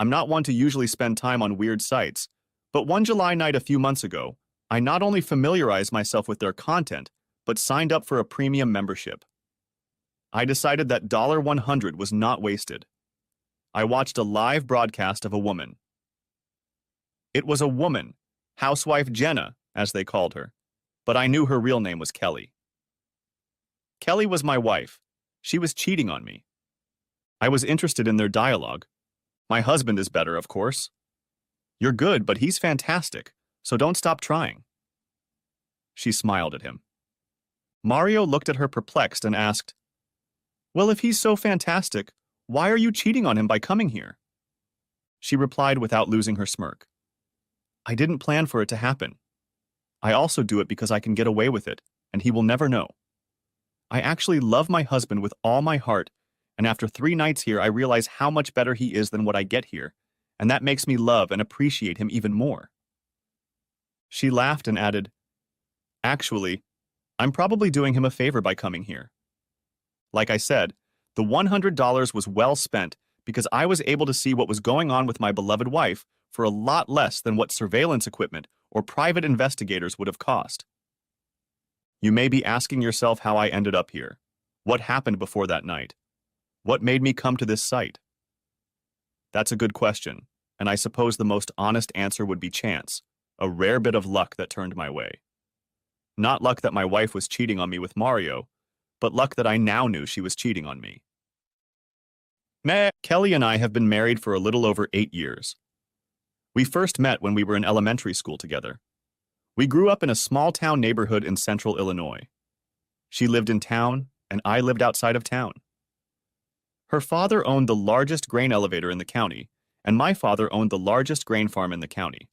I'm not one to usually spend time on weird sites, but one July night a few months ago, I not only familiarized myself with their content, but signed up for a premium membership. I decided that $100 was not wasted. I watched a live broadcast of a woman. It was a woman, housewife Jenna, as they called her, but I knew her real name was Kelly. Kelly was my wife. She was cheating on me. I was interested in their dialogue. My husband is better, of course. You're good, but he's fantastic, so don't stop trying. She smiled at him. Mario looked at her perplexed and asked, "Well, if he's so fantastic, why are you cheating on him by coming here?" She replied without losing her smirk. "I didn't plan for it to happen. I also do it because I can get away with it, and he will never know. I actually love my husband with all my heart, and after 3 nights here I realize how much better he is than what I get here, and that makes me love and appreciate him even more." She laughed and added, "Actually, I'm probably doing him a favor by coming here." Like I said, the $100 was well spent because I was able to see what was going on with my beloved wife for a lot less than what surveillance equipment or private investigators would have cost. You may be asking yourself how I ended up here. What happened before that night? What made me come to this site? That's a good question, and I suppose the most honest answer would be chance, a rare bit of luck that turned my way. Not luck that my wife was cheating on me with Mario, but luck that I now knew she was cheating on me. Kelly and I have been married for a little over 8 years. We first met when we were in elementary school together. We grew up in a small-town neighborhood in central Illinois. She lived in town, and I lived outside of town. Her father owned the largest grain elevator in the county, and my father owned the largest grain farm in the county.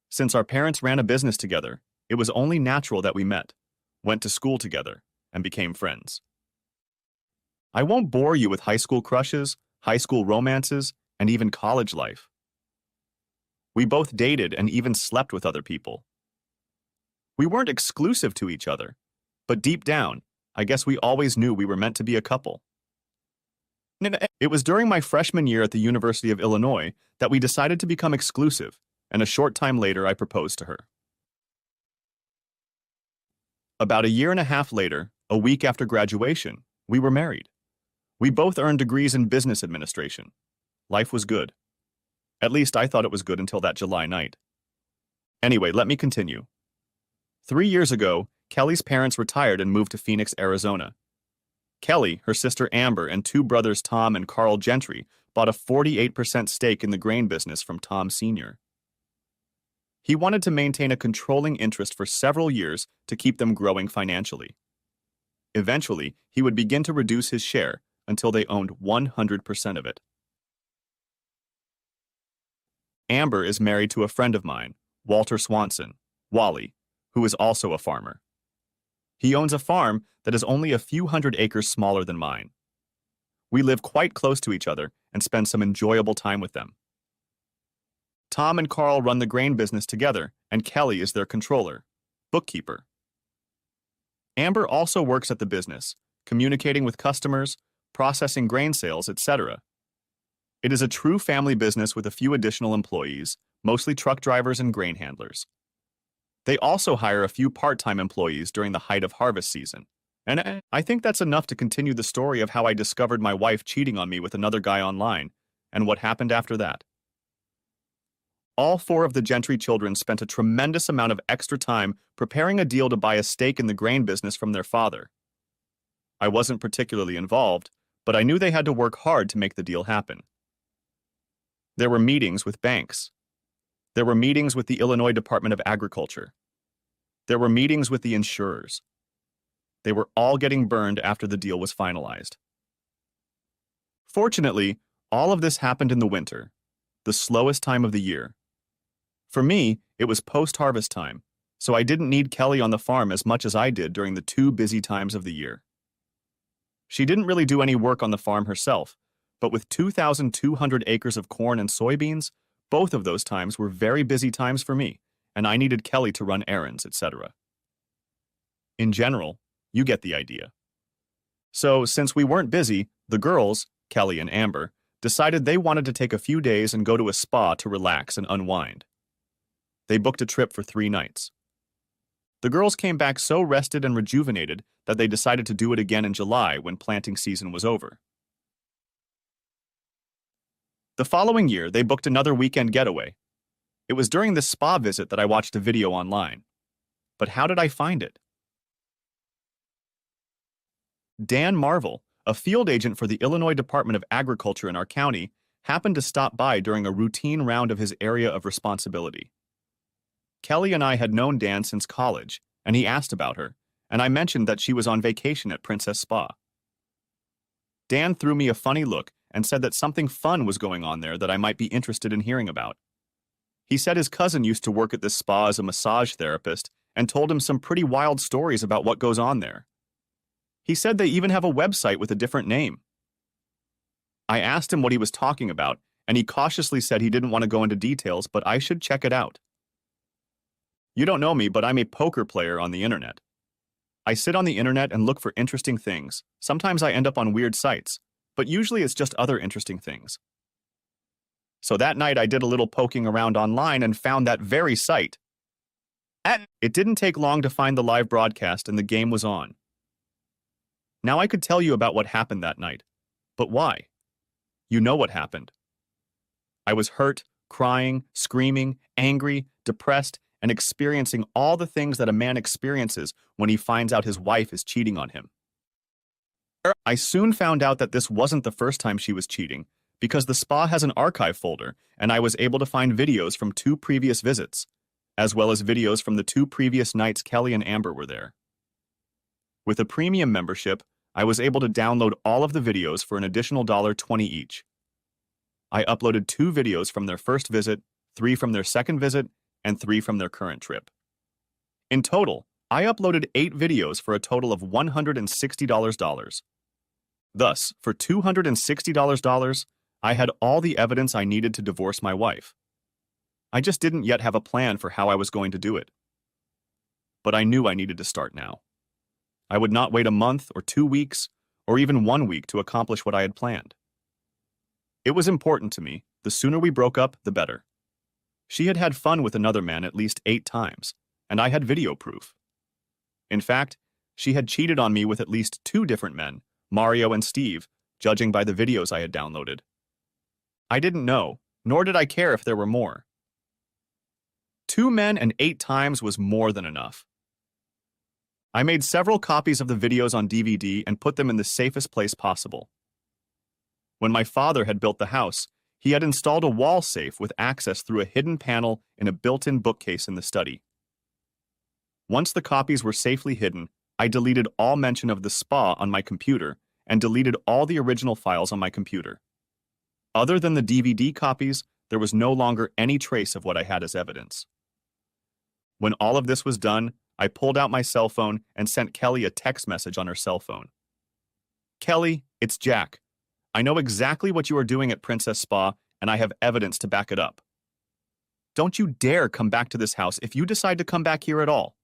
Since our parents ran a business together, it was only natural that we met, went to school together, and became friends. I won't bore you with high school crushes, high school romances, and even college life. We both dated and even slept with other people. We weren't exclusive to each other, but deep down, I guess we always knew we were meant to be a couple. It was during my freshman year at the University of Illinois that we decided to become exclusive, and a short time later I proposed to her. About a year and a half later, a week after graduation, we were married. We both earned degrees in business administration. Life was good. At least I thought it was good until that July night. Anyway, let me continue. 3 years ago, Kelly's parents retired and moved to Phoenix, Arizona. Kelly, her sister Amber, and 2 brothers Tom and Carl Gentry bought a 48% stake in the grain business from Tom Sr. He wanted to maintain a controlling interest for several years to keep them growing financially. Eventually, he would begin to reduce his share until they owned 100% of it. Amber is married to a friend of mine, Walter Swanson, Wally, who is also a farmer. He owns a farm that is only a few hundred acres smaller than mine. We live quite close to each other and spend some enjoyable time with them. Tom and Carl run the grain business together, and Kelly is their controller, bookkeeper. Amber also works at the business, communicating with customers, processing grain sales, etc. It is a true family business with a few additional employees, mostly truck drivers and grain handlers. They also hire a few part-time employees during the height of harvest season. And I think that's enough to continue the story of how I discovered my wife cheating on me with another guy online, and what happened after that. All 4 of the Gentry children spent a tremendous amount of extra time preparing a deal to buy a stake in the grain business from their father. I wasn't particularly involved, but I knew they had to work hard to make the deal happen. There were meetings with banks. There were meetings with the Illinois Department of Agriculture. There were meetings with the insurers. They were all getting burned after the deal was finalized. Fortunately, all of this happened in the winter, the slowest time of the year. For me, it was post-harvest time, so I didn't need Kelly on the farm as much as I did during the 2 busy times of the year. She didn't really do any work on the farm herself, but with 2,200 acres of corn and soybeans, both of those times were very busy times for me, and I needed Kelly to run errands, etc. In general, you get the idea. So, since we weren't busy, the girls, Kelly and Amber, decided they wanted to take a few days and go to a spa to relax and unwind. They booked a trip for 3 nights. The girls came back so rested and rejuvenated that they decided to do it again in July when planting season was over. The following year, they booked another weekend getaway. It was during this spa visit that I watched a video online. But how did I find it? Dan Marvel, a field agent for the Illinois Department of Agriculture in our county, happened to stop by during a routine round of his area of responsibility. Kelly and I had known Dan since college, and he asked about her, and I mentioned that she was on vacation at Princess Spa. Dan threw me a funny look and said that something fun was going on there that I might be interested in hearing about. He said his cousin used to work at this spa as a massage therapist and told him some pretty wild stories about what goes on there. He said they even have a website with a different name. I asked him what he was talking about, and he cautiously said he didn't want to go into details, but I should check it out. You don't know me, but I'm a poker player on the internet. I sit on the internet and look for interesting things. Sometimes I end up on weird sites, but usually it's just other interesting things. So that night I did a little poking around online and found that very site. It didn't take long to find the live broadcast and the game was on. Now I could tell you about what happened that night. But why? You know what happened. I was hurt, crying, screaming, angry, depressed, and experiencing all the things that a man experiences when he finds out his wife is cheating on him. I soon found out that this wasn't the first time she was cheating, because the spa has an archive folder, and I was able to find videos from 2 previous visits, as well as videos from the 2 previous nights Kelly and Amber were there. With a premium membership, I was able to download all of the videos for an additional $20 each. I uploaded 2 videos from their first visit, 3 from their second visit, and 3 from their current trip. In total, I uploaded 8 videos for a total of $160. Thus, for $260, I had all the evidence I needed to divorce my wife. I just didn't yet have a plan for how I was going to do it. But I knew I needed to start now. I would not wait a month or 2 weeks or even 1 week to accomplish what I had planned. It was important to me. The sooner we broke up, the better. She had had fun with another man at least 8 times, and I had video proof. In fact, she had cheated on me with at least 2 different men, Mario and Steve, judging by the videos I had downloaded. I didn't know, nor did I care if there were more. 2 men and 8 times was more than enough. I made several copies of the videos on DVD and put them in the safest place possible. When my father had built the house, he had installed a wall safe with access through a hidden panel in a built-in bookcase in the study. Once the copies were safely hidden, I deleted all mention of the spa on my computer and deleted all the original files on my computer. Other than the DVD copies, there was no longer any trace of what I had as evidence. When all of this was done, I pulled out my cell phone and sent Kelly a text message on her cell phone. Kelly, it's Jack. I know exactly what you are doing at Princess Spa, and I have evidence to back it up. Don't you dare come back to this house if you decide to come back here at all.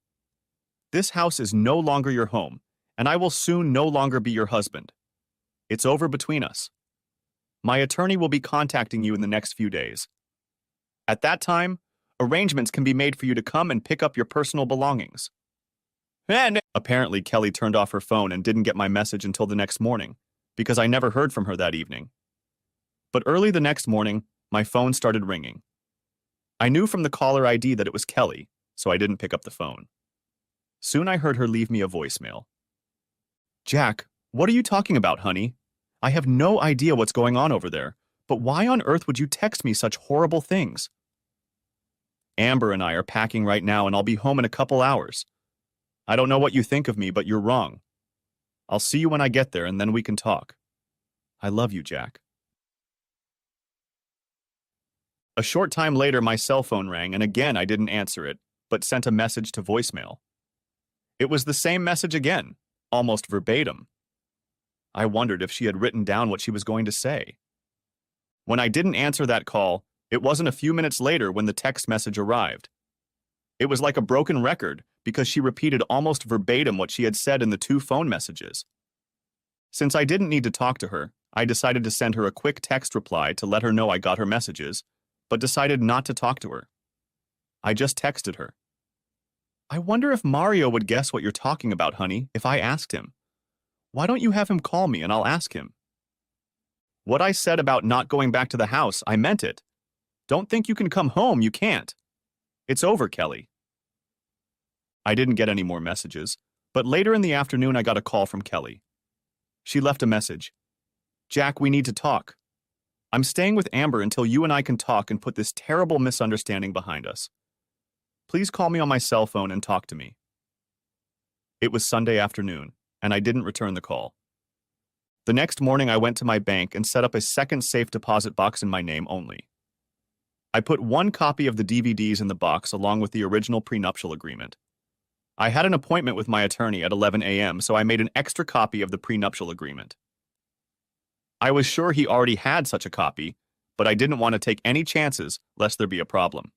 This house is no longer your home, and I will soon no longer be your husband. It's over between us. My attorney will be contacting you in the next few days. At that time, arrangements can be made for you to come and pick up your personal belongings. And apparently, Kelly turned off her phone and didn't get my message until the next morning, because I never heard from her that evening. But early the next morning, my phone started ringing. I knew from the caller ID that it was Kelly, so I didn't pick up the phone. Soon I heard her leave me a voicemail. Jack, what are you talking about, honey? I have no idea what's going on over there, but why on earth would you text me such horrible things? Amber and I are packing right now, and I'll be home in a couple hours. I don't know what you think of me, but you're wrong. I'll see you when I get there, and then we can talk. I love you, Jack. A short time later, my cell phone rang, and again I didn't answer it, but sent a message to voicemail. It was the same message again, almost verbatim. I wondered if she had written down what she was going to say. When I didn't answer that call, it wasn't a few minutes later when the text message arrived. It was like a broken record because she repeated almost verbatim what she had said in the 2 phone messages. Since I didn't need to talk to her, I decided to send her a quick text reply to let her know I got her messages, but decided not to talk to her. I just texted her. I wonder if Mario would guess what you're talking about, honey, if I asked him. Why don't you have him call me and I'll ask him? What I said about not going back to the house, I meant it. Don't think you can come home, you can't. It's over, Kelly. I didn't get any more messages, but later in the afternoon I got a call from Kelly. She left a message. Jack, we need to talk. I'm staying with Amber until you and I can talk and put this terrible misunderstanding behind us. Please call me on my cell phone and talk to me. It was Sunday afternoon, and I didn't return the call. The next morning I went to my bank and set up a second safe deposit box in my name only. I put one copy of the DVDs in the box along with the original prenuptial agreement. I had an appointment with my attorney at 11 a.m., so I made an extra copy of the prenuptial agreement. I was sure he already had such a copy, but I didn't want to take any chances lest there be a problem.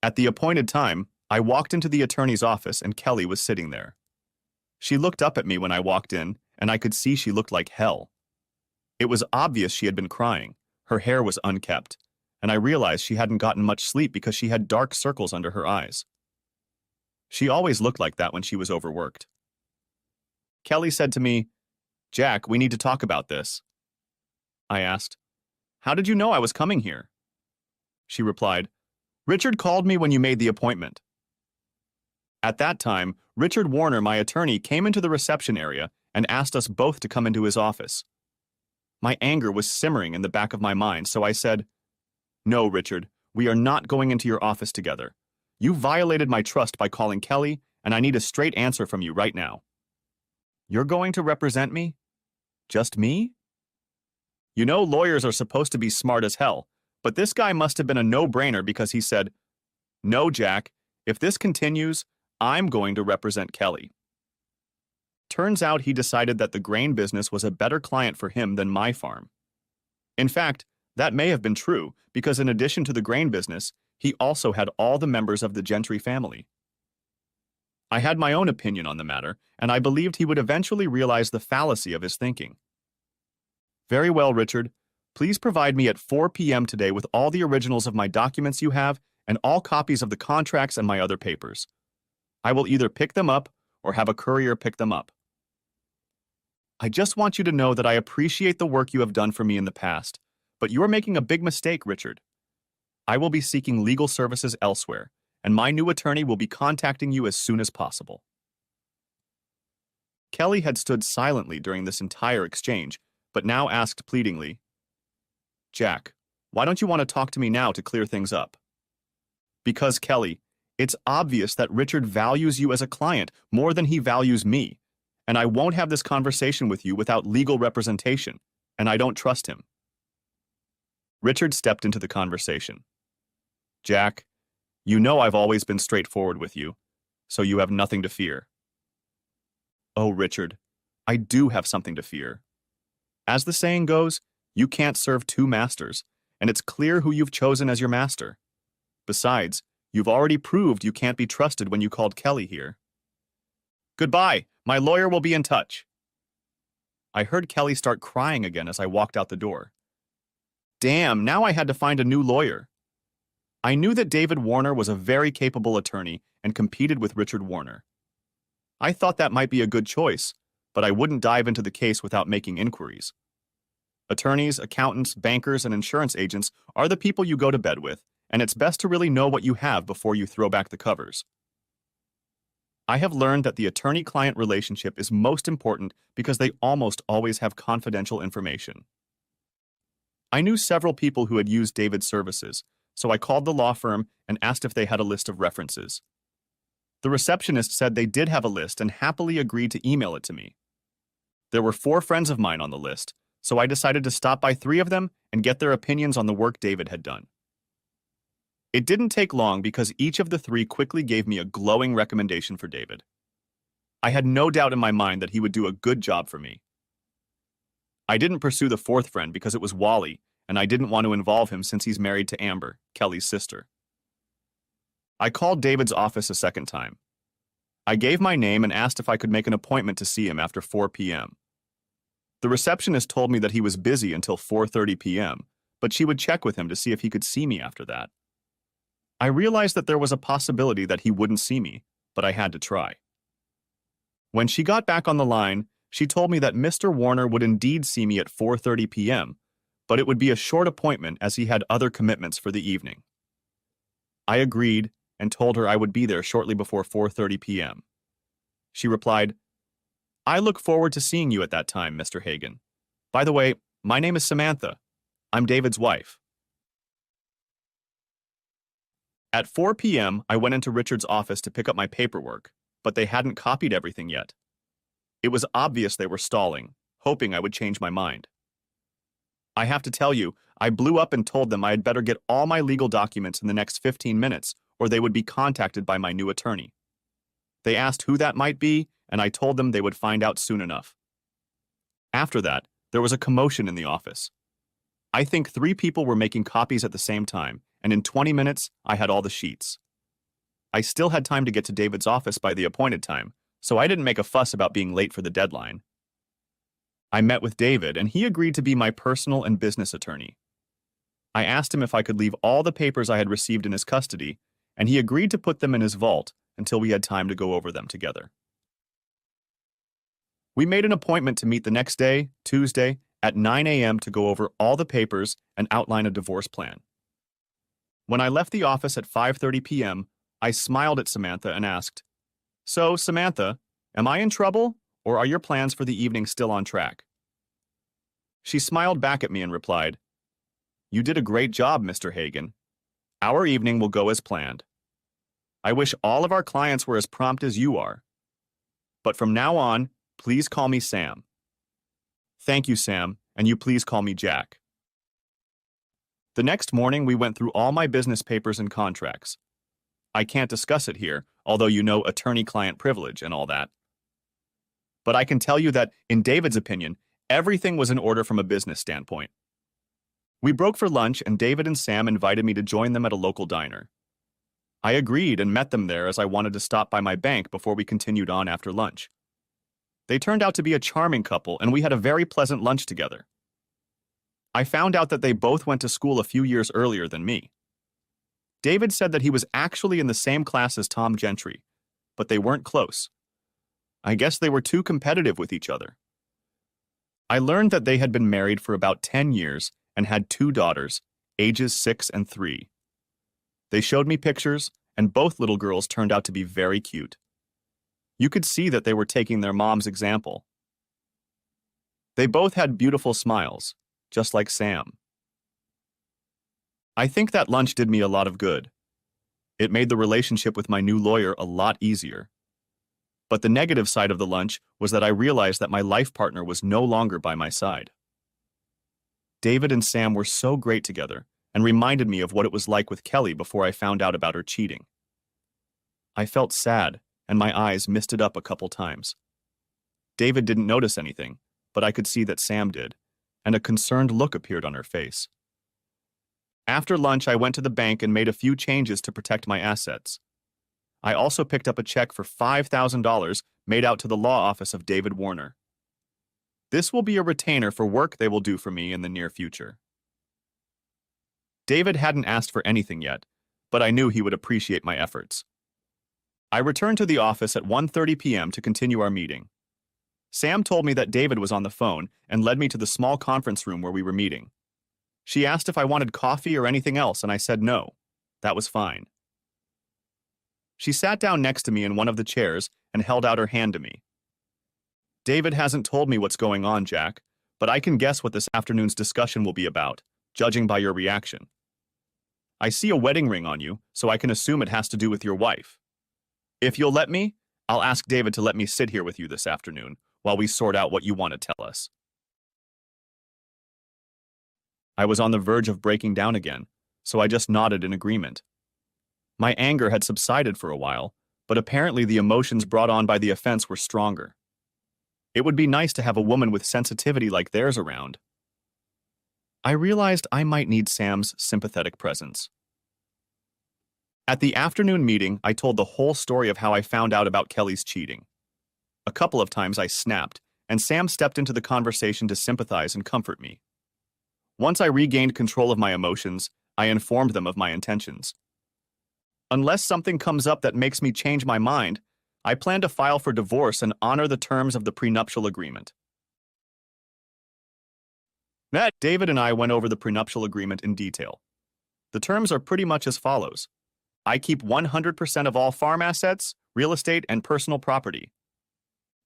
At the appointed time, I walked into the attorney's office and Kelly was sitting there. She looked up at me when I walked in, and I could see she looked like hell. It was obvious she had been crying. Her hair was unkempt, and I realized she hadn't gotten much sleep because she had dark circles under her eyes. She always looked like that when she was overworked. Kelly said to me, Jack, we need to talk about this. I asked, how did you know I was coming here? She replied, Richard called me when you made the appointment. At that time, Richard Warner, my attorney, came into the reception area and asked us both to come into his office. My anger was simmering in the back of my mind, so I said, No, Richard, we are not going into your office together. You violated my trust by calling Kelly, and I need a straight answer from you right now. You're going to represent me? Just me? You know lawyers are supposed to be smart as hell, but this guy must have been a no-brainer because he said, No, Jack, if this continues, I'm going to represent Kelly. Turns out he decided that the grain business was a better client for him than my farm. In fact, that may have been true because in addition to the grain business, he also had all the members of the Gentry family. I had my own opinion on the matter, and I believed he would eventually realize the fallacy of his thinking. Very well, Richard. Please provide me at 4 p.m. today with all the originals of my documents you have and all copies of the contracts and my other papers. I will either pick them up or have a courier pick them up. I just want you to know that I appreciate the work you have done for me in the past, but you are making a big mistake, Richard. I will be seeking legal services elsewhere, and my new attorney will be contacting you as soon as possible. Kelly had stood silently during this entire exchange, but now asked pleadingly, Jack, why don't you want to talk to me now to clear things up? Because, Kelly, it's obvious that Richard values you as a client more than he values me, and I won't have this conversation with you without legal representation, and I don't trust him. Richard stepped into the conversation. Jack, you know I've always been straightforward with you, so you have nothing to fear. Oh, Richard, I do have something to fear. As the saying goes, you can't serve two masters, and it's clear who you've chosen as your master. Besides, you've already proved you can't be trusted when you called Kelly here. Goodbye, my lawyer will be in touch. I heard Kelly start crying again as I walked out the door. Damn, now I had to find a new lawyer. I knew that David Warner was a very capable attorney and competed with Richard Warner. I thought that might be a good choice, but I wouldn't dive into the case without making inquiries. Attorneys, accountants, bankers, and insurance agents are the people you go to bed with, and it's best to really know what you have before you throw back the covers. I have learned that the attorney-client relationship is most important because they almost always have confidential information. I knew several people who had used David's services, so I called the law firm and asked if they had a list of references. The receptionist said they did have a list and happily agreed to email it to me. There were 4 friends of mine on the list, so I decided to stop by 3 of them and get their opinions on the work David had done. It didn't take long because each of the 3 quickly gave me a glowing recommendation for David. I had no doubt in my mind that he would do a good job for me. I didn't pursue the 4th friend because it was Wally, and I didn't want to involve him since he's married to Amber, Kelly's sister. I called David's office a second time. I gave my name and asked if I could make an appointment to see him after 4 p.m. The receptionist told me that he was busy until 4:30 p.m., but she would check with him to see if he could see me after that. I realized that there was a possibility that he wouldn't see me, but I had to try. When she got back on the line, she told me that Mr. Warner would indeed see me at 4:30 p.m., but it would be a short appointment as he had other commitments for the evening. I agreed and told her I would be there shortly before 4:30 p.m. She replied, "I look forward to seeing you at that time, Mr. Hagen. By the way, my name is Samantha. I'm David's wife." At 4 p.m., I went into Richard's office to pick up my paperwork, but they hadn't copied everything yet. It was obvious they were stalling, hoping I would change my mind. I have to tell you, I blew up and told them I had better get all my legal documents in the next 15 minutes, or they would be contacted by my new attorney. They asked who that might be, and I told them they would find out soon enough. After that, there was a commotion in the office. I think 3 people were making copies at the same time, and in 20 minutes, I had all the sheets. I still had time to get to David's office by the appointed time, so I didn't make a fuss about being late for the deadline. I met with David, and he agreed to be my personal and business attorney. I asked him if I could leave all the papers I had received in his custody, and he agreed to put them in his vault until we had time to go over them together. We made an appointment to meet the next day, Tuesday, at 9 a.m. to go over all the papers and outline a divorce plan. When I left the office at 5:30 p.m., I smiled at Samantha and asked, "So, Samantha, am I in trouble, or are your plans for the evening still on track?" She smiled back at me and replied, "You did a great job, Mr. Hagen. Our evening will go as planned. I wish all of our clients were as prompt as you are. But from now on, please call me Sam." "Thank you, Sam, and you please call me Jack." The next morning, we went through all my business papers and contracts. I can't discuss it here, although you know attorney-client privilege and all that. But I can tell you that, in David's opinion, everything was in order from a business standpoint. We broke for lunch, and David and Sam invited me to join them at a local diner. I agreed and met them there as I wanted to stop by my bank before we continued on after lunch. They turned out to be a charming couple, and we had a very pleasant lunch together. I found out that they both went to school a few years earlier than me. David said that he was actually in the same class as Tom Gentry, but they weren't close. I guess they were too competitive with each other. I learned that they had been married for about 10 years and had 2 daughters, ages 6 and 3. They showed me pictures, and both little girls turned out to be very cute. You could see that they were taking their mom's example. They both had beautiful smiles, just like Sam. I think that lunch did me a lot of good. It made the relationship with my new lawyer a lot easier. But the negative side of the lunch was that I realized that my life partner was no longer by my side. David and Sam were so great together and reminded me of what it was like with Kelly before I found out about her cheating. I felt sad, and my eyes misted up a couple times. David didn't notice anything, but I could see that Sam did, and a concerned look appeared on her face. After lunch, I went to the bank and made a few changes to protect my assets. I also picked up a check for $5,000 made out to the law office of David Warner. This will be a retainer for work they will do for me in the near future. David hadn't asked for anything yet, but I knew he would appreciate my efforts. I returned to the office at 1:30 p.m. to continue our meeting. Sam told me that David was on the phone and led me to the small conference room where we were meeting. She asked if I wanted coffee or anything else, and I said no. That was fine. She sat down next to me in one of the chairs and held out her hand to me. "David hasn't told me what's going on, Jack, but I can guess what this afternoon's discussion will be about, judging by your reaction. I see a wedding ring on you, so I can assume it has to do with your wife. If you'll let me, I'll ask David to let me sit here with you this afternoon while we sort out what you want to tell us." I was on the verge of breaking down again, so I just nodded in agreement. My anger had subsided for a while, but apparently the emotions brought on by the offense were stronger. It would be nice to have a woman with sensitivity like theirs around. I realized I might need Sam's sympathetic presence. At the afternoon meeting, I told the whole story of how I found out about Kelly's cheating. A couple of times I snapped, and Sam stepped into the conversation to sympathize and comfort me. Once I regained control of my emotions, I informed them of my intentions. Unless something comes up that makes me change my mind, I plan to file for divorce and honor the terms of the prenuptial agreement. David and I went over the prenuptial agreement in detail. The terms are pretty much as follows. I keep 100% of all farm assets, real estate, and personal property.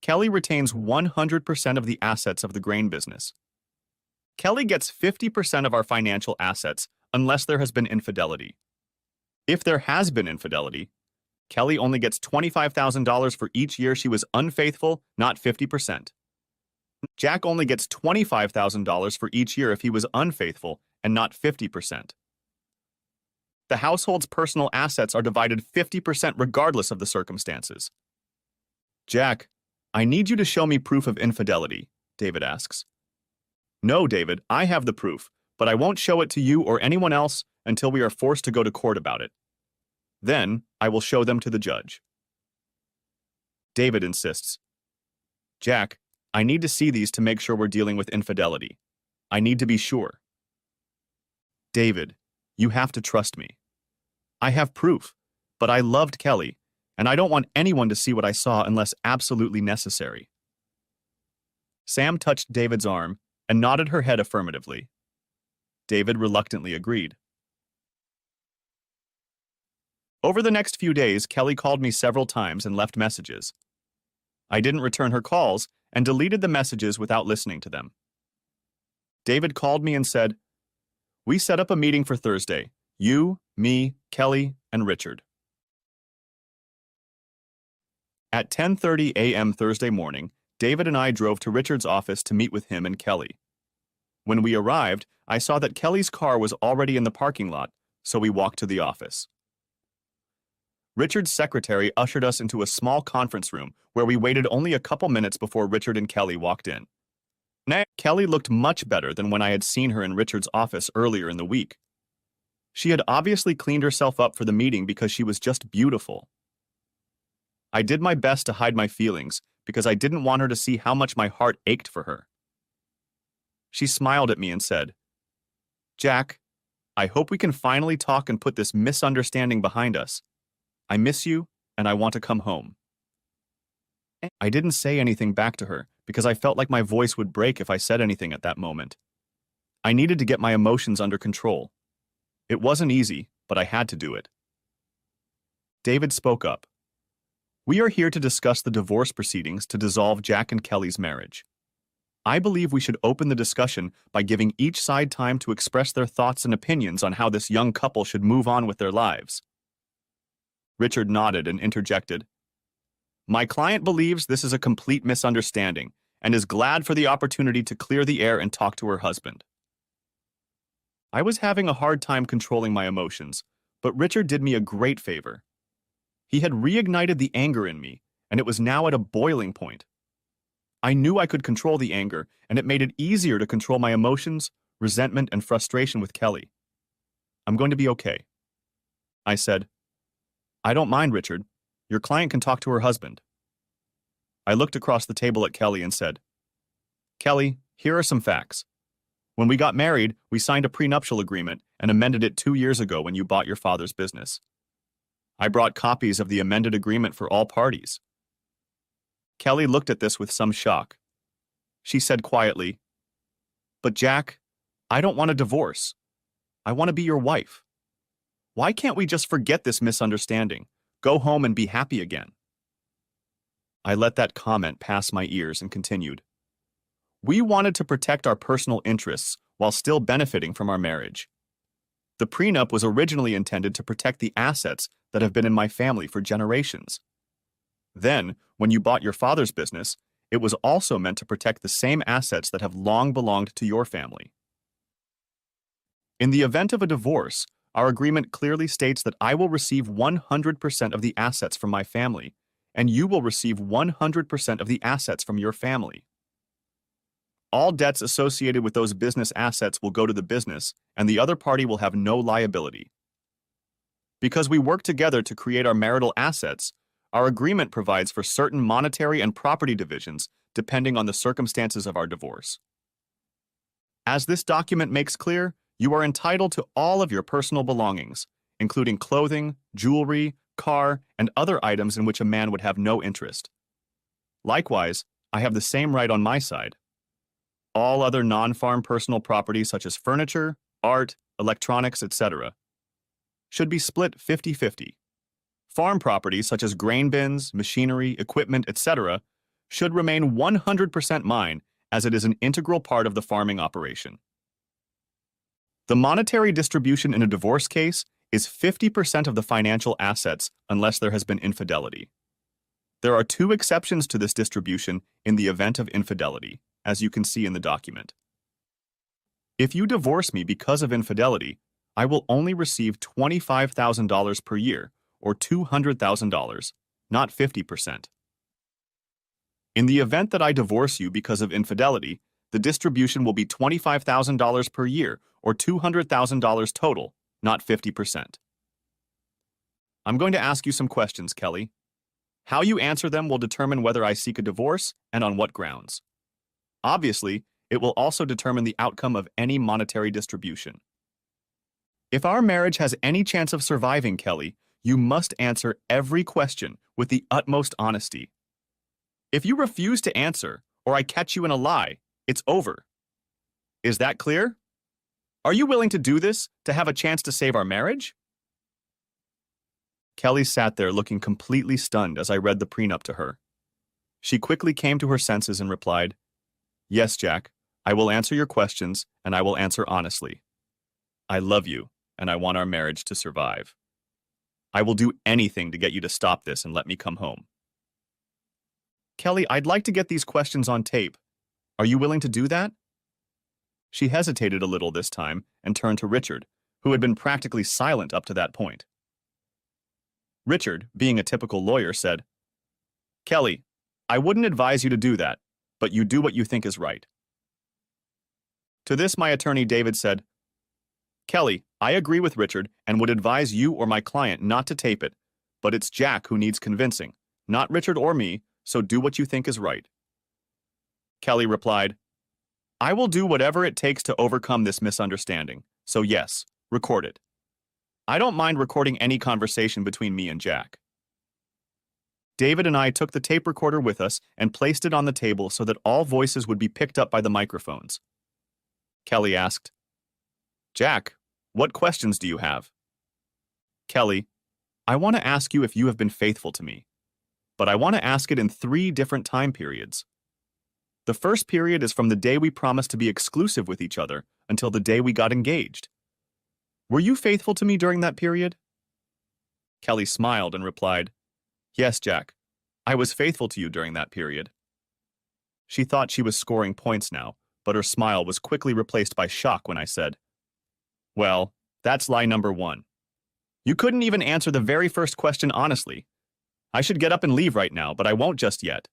Kelly retains 100% of the assets of the grain business. Kelly gets 50% of our financial assets unless there has been infidelity. If there has been infidelity, Kelly only gets $25,000 for each year she was unfaithful, not 50%. Jack only gets $25,000 for each year if he was unfaithful and not 50%. The household's personal assets are divided 50% regardless of the circumstances. Jack, I need you to show me proof of infidelity, David asks. No, David, I have the proof, but I won't show it to you or anyone else until we are forced to go to court about it. Then, I will show them to the judge. David insists. Jack, I need to see these to make sure we're dealing with infidelity. I need to be sure. David, you have to trust me. I have proof, but I loved Kelly, and I don't want anyone to see what I saw unless absolutely necessary. Sam touched David's arm and nodded her head affirmatively. David reluctantly agreed. Over the next few days, Kelly called me several times and left messages. I didn't return her calls and deleted the messages without listening to them. David called me and said, "We set up a meeting for Thursday. You, me, Kelly, and Richard." At 10:30 a.m. Thursday morning, David and I drove to Richard's office to meet with him and Kelly. When we arrived, I saw that Kelly's car was already in the parking lot, so we walked to the office. Richard's secretary ushered us into a small conference room where we waited only a couple minutes before Richard and Kelly walked in. Kelly looked much better than when I had seen her in Richard's office earlier in the week. She had obviously cleaned herself up for the meeting because she was just beautiful. I did my best to hide my feelings because I didn't want her to see how much my heart ached for her. She smiled at me and said, "Jack, I hope we can finally talk and put this misunderstanding behind us. I miss you, and I want to come home." I didn't say anything back to her because I felt like my voice would break if I said anything at that moment. I needed to get my emotions under control. It wasn't easy, but I had to do it. David spoke up. "We are here to discuss the divorce proceedings to dissolve Jack and Kelly's marriage. I believe we should open the discussion by giving each side time to express their thoughts and opinions on how this young couple should move on with their lives." Richard nodded and interjected, "My client believes this is a complete misunderstanding and is glad for the opportunity to clear the air and talk to her husband." I was having a hard time controlling my emotions, but Richard did me a great favor. He had reignited the anger in me, and it was now at a boiling point. I knew I could control the anger, and it made it easier to control my emotions, resentment, and frustration with Kelly. "I'm going to be okay." I said, "I don't mind, Richard. Your client can talk to her husband." I looked across the table at Kelly and said, "Kelly, here are some facts. When we got married, we signed a prenuptial agreement and amended it 2 years ago when you bought your father's business. I brought copies of the amended agreement for all parties." Kelly looked at this with some shock. She said quietly, "But Jack, I don't want a divorce. I want to be your wife. Why can't we just forget this misunderstanding, go home and be happy again?" I let that comment pass my ears and continued. "We wanted to protect our personal interests while still benefiting from our marriage. The prenup was originally intended to protect the assets that have been in my family for generations. Then, when you bought your father's business, it was also meant to protect the same assets that have long belonged to your family. In the event of a divorce, our agreement clearly states that I will receive 100% of the assets from my family, and you will receive 100% of the assets from your family. All debts associated with those business assets will go to the business, and the other party will have no liability. Because we work together to create our marital assets, our agreement provides for certain monetary and property divisions depending on the circumstances of our divorce. As this document makes clear, you are entitled to all of your personal belongings, including clothing, jewelry, car, and other items in which a man would have no interest. Likewise, I have the same right on my side. All other non-farm personal property such as furniture, art, electronics, etc. should be split 50-50. Farm property such as grain bins, machinery, equipment, etc. should remain 100% mine as it is an integral part of the farming operation. The monetary distribution in a divorce case is 50% of the financial assets unless there has been infidelity. There are 2 exceptions to this distribution in the event of infidelity, as you can see in the document. If you divorce me because of infidelity, I will only receive $25,000 per year, or $200,000, not 50%. In the event that I divorce you because of infidelity, the distribution will be $25,000 per year, or $200,000 total, not 50%. I'm going to ask you some questions, Kelly. How you answer them will determine whether I seek a divorce and on what grounds. Obviously, it will also determine the outcome of any monetary distribution. If our marriage has any chance of surviving, Kelly, you must answer every question with the utmost honesty. If you refuse to answer, or I catch you in a lie, it's over. Is that clear? Are you willing to do this to have a chance to save our marriage? Kelly sat there looking completely stunned as I read the prenup to her. She quickly came to her senses and replied, "Yes, Jack, I will answer your questions, and I will answer honestly. I love you, and I want our marriage to survive. I will do anything to get you to stop this and let me come home." Kelly, I'd like to get these questions on tape. Are you willing to do that? She hesitated a little this time and turned to Richard, who had been practically silent up to that point. Richard, being a typical lawyer, said, "Kelly, I wouldn't advise you to do that, but you do what you think is right." To this, my attorney David said, "Kelly, I agree with Richard and would advise you or my client not to tape it, but it's Jack who needs convincing, not Richard or me, so do what you think is right." Kelly replied, "I will do whatever it takes to overcome this misunderstanding, so yes, record it. I don't mind recording any conversation between me and Jack." David and I took the tape recorder with us and placed it on the table so that all voices would be picked up by the microphones. Kelly asked, "Jack, what questions do you have?" Kelly, "I want to ask you if you have been faithful to me, but I want to ask it in 3 different time periods. The first period is from the day we promised to be exclusive with each other until the day we got engaged. Were you faithful to me during that period?" Kelly smiled and replied, "Yes, Jack, I was faithful to you during that period." She thought she was scoring points now, but her smile was quickly replaced by shock when I said, "Well, that's lie number 1. You couldn't even answer the very first question honestly. I should get up and leave right now, but I won't just yet."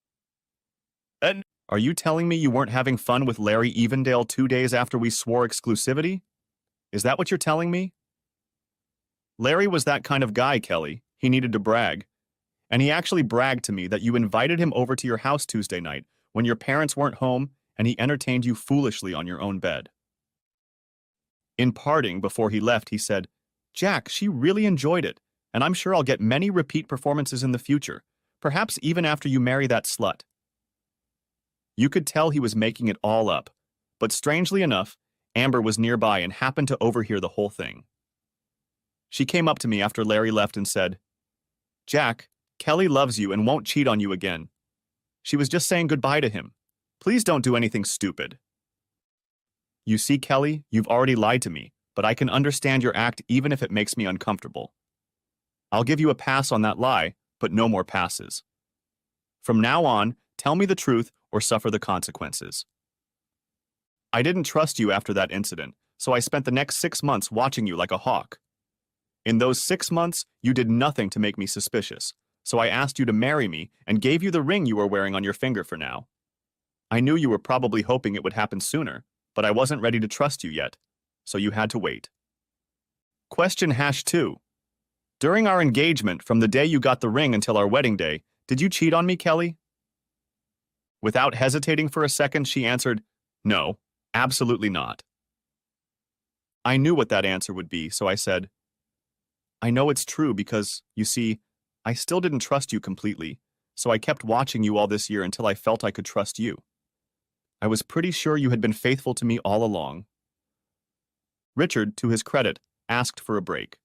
"And are you telling me you weren't having fun with Larry Evendale 2 days after we swore exclusivity? Is that what you're telling me?" Larry was that kind of guy, Kelly. He needed to brag. And he actually bragged to me that you invited him over to your house Tuesday night when your parents weren't home and he entertained you foolishly on your own bed. In parting, before he left, he said, "Jack, she really enjoyed it, and I'm sure I'll get many repeat performances in the future, perhaps even after you marry that slut." You could tell he was making it all up, but strangely enough, Amber was nearby and happened to overhear the whole thing. She came up to me after Larry left and said, "Jack, Kelly loves you and won't cheat on you again. She was just saying goodbye to him. Please don't do anything stupid." You see, Kelly, you've already lied to me, but I can understand your act even if it makes me uncomfortable. I'll give you a pass on that lie, but no more passes. From now on, tell me the truth or suffer the consequences. I didn't trust you after that incident, so I spent the next 6 months watching you like a hawk. In those 6 months, you did nothing to make me suspicious, so I asked you to marry me and gave you the ring you were wearing on your finger for now. I knew you were probably hoping it would happen sooner, but I wasn't ready to trust you yet, so you had to wait. Question #2. During our engagement, from the day you got the ring until our wedding day, did you cheat on me, Kelly? Without hesitating for a second, she answered, "No, absolutely not." I knew what that answer would be, so I said, "I know it's true because, you see, I still didn't trust you completely, so I kept watching you all this year until I felt I could trust you. I was pretty sure you had been faithful to me all along." Richard, to his credit, asked for a break.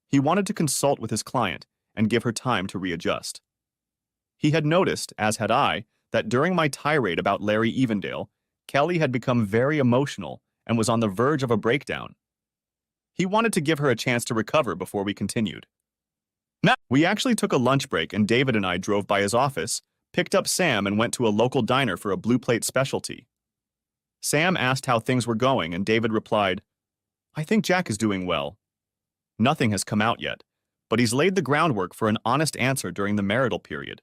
He wanted to consult with his client and give her time to readjust. He had noticed, as had I, that during my tirade about Larry Evendale, Kelly had become very emotional and was on the verge of a breakdown. He wanted to give her a chance to recover before we continued. We actually took a lunch break and David and I drove by his office, picked up Sam and went to a local diner for a blue plate specialty. Sam asked how things were going and David replied, "I think Jack is doing well. Nothing has come out yet, but he's laid the groundwork for an honest answer during the marital period.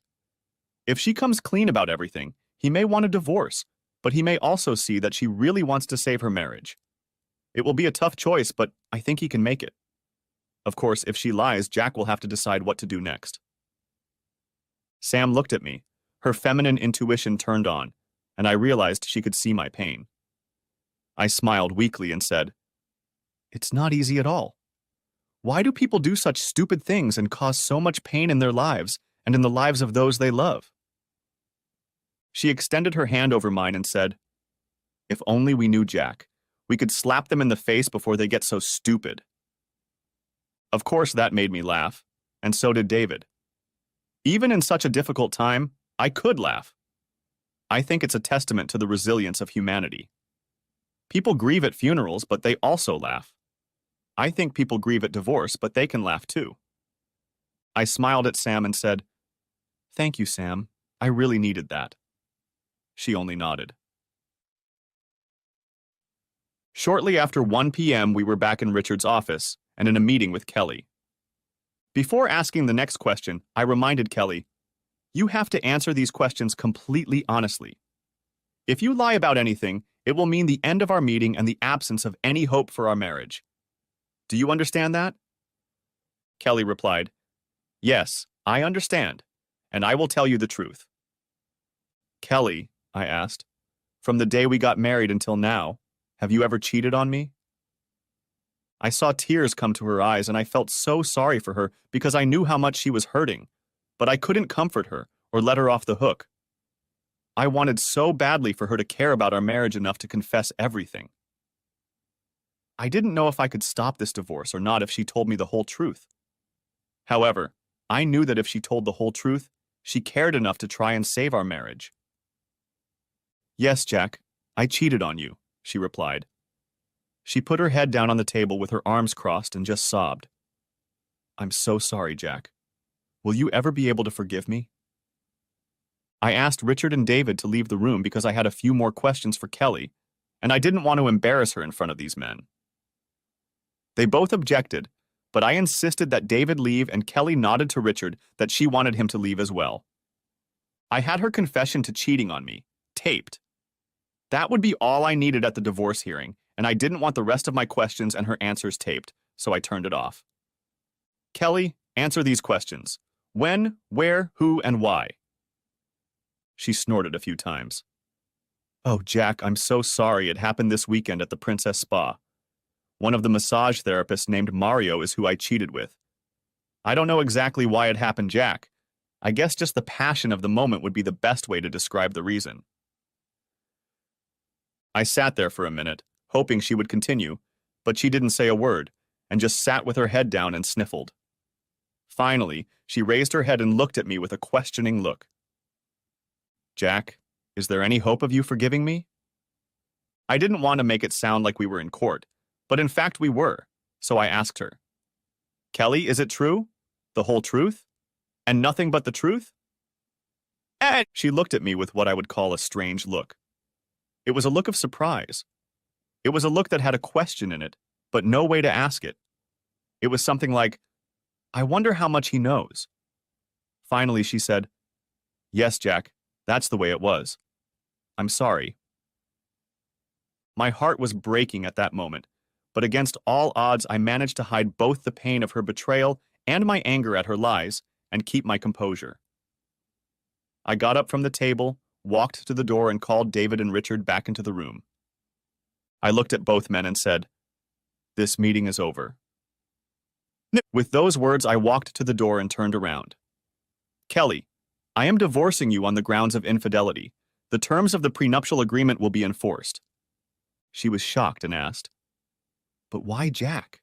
If she comes clean about everything, he may want a divorce, but he may also see that she really wants to save her marriage. It will be a tough choice, but I think he can make it. Of course, if she lies, Jack will have to decide what to do next." Sam looked at me. Her feminine intuition turned on, and I realized she could see my pain. I smiled weakly and said, "It's not easy at all. Why do people do such stupid things and cause so much pain in their lives and in the lives of those they love?" She extended her hand over mine and said, "If only we knew Jack, we could slap them in the face before they get so stupid." Of course, that made me laugh, and so did David. Even in such a difficult time, I could laugh. I think it's a testament to the resilience of humanity. People grieve at funerals, but they also laugh. I think people grieve at divorce, but they can laugh too. I smiled at Sam and said, "Thank you, Sam. I really needed that." She only nodded. Shortly after 1 p.m., we were back in Richard's office and in a meeting with Kelly. Before asking the next question, I reminded Kelly, "You have to answer these questions completely honestly. If you lie about anything, it will mean the end of our meeting and the absence of any hope for our marriage. Do you understand that?" Kelly replied, "Yes, I understand, and I will tell you the truth." "Kelly," I asked, "from the day we got married until now, have you ever cheated on me?" I saw tears come to her eyes and I felt so sorry for her because I knew how much she was hurting, but I couldn't comfort her or let her off the hook. I wanted so badly for her to care about our marriage enough to confess everything. I didn't know if I could stop this divorce or not if she told me the whole truth. However, I knew that if she told the whole truth, she cared enough to try and save our marriage. "Yes, Jack, I cheated on you," she replied. She put her head down on the table with her arms crossed and just sobbed. "I'm so sorry, Jack. Will you ever be able to forgive me?" I asked Richard and David to leave the room because I had a few more questions for Kelly, and I didn't want to embarrass her in front of these men. They both objected, but I insisted that David leave and Kelly nodded to Richard that she wanted him to leave as well. I had her confession to cheating on me, taped. That would be all I needed at the divorce hearing, and I didn't want the rest of my questions and her answers taped, so I turned it off. "Kelly, answer these questions. When, where, who, and why?" She snorted a few times. "Oh, Jack, I'm so sorry. It happened this weekend at the Princess Spa. One of the massage therapists named Mario is who I cheated with. I don't know exactly why it happened, Jack. I guess just the passion of the moment would be the best way to describe the reason." I sat there for a minute, hoping she would continue, but she didn't say a word, and just sat with her head down and sniffled. Finally, she raised her head and looked at me with a questioning look. "Jack, is there any hope of you forgiving me?" I didn't want to make it sound like we were in court, but in fact we were, so I asked her, "Kelly, is it true? The whole truth? And nothing but the truth?" And she looked at me with what I would call a strange look. It was a look of surprise. It was a look that had a question in it, but no way to ask it. It was something like, "I wonder how much he knows." Finally, she said, "Yes, Jack, that's the way it was. I'm sorry." My heart was breaking at that moment, but against all odds, I managed to hide both the pain of her betrayal and my anger at her lies and keep my composure. I got up from the table, walked to the door and called David and Richard back into the room. I looked at both men and said, "This meeting is over." With those words, I walked to the door and turned around. "Kelly, I am divorcing you on the grounds of infidelity. The terms of the prenuptial agreement will be enforced." She was shocked and asked, "But why Jack?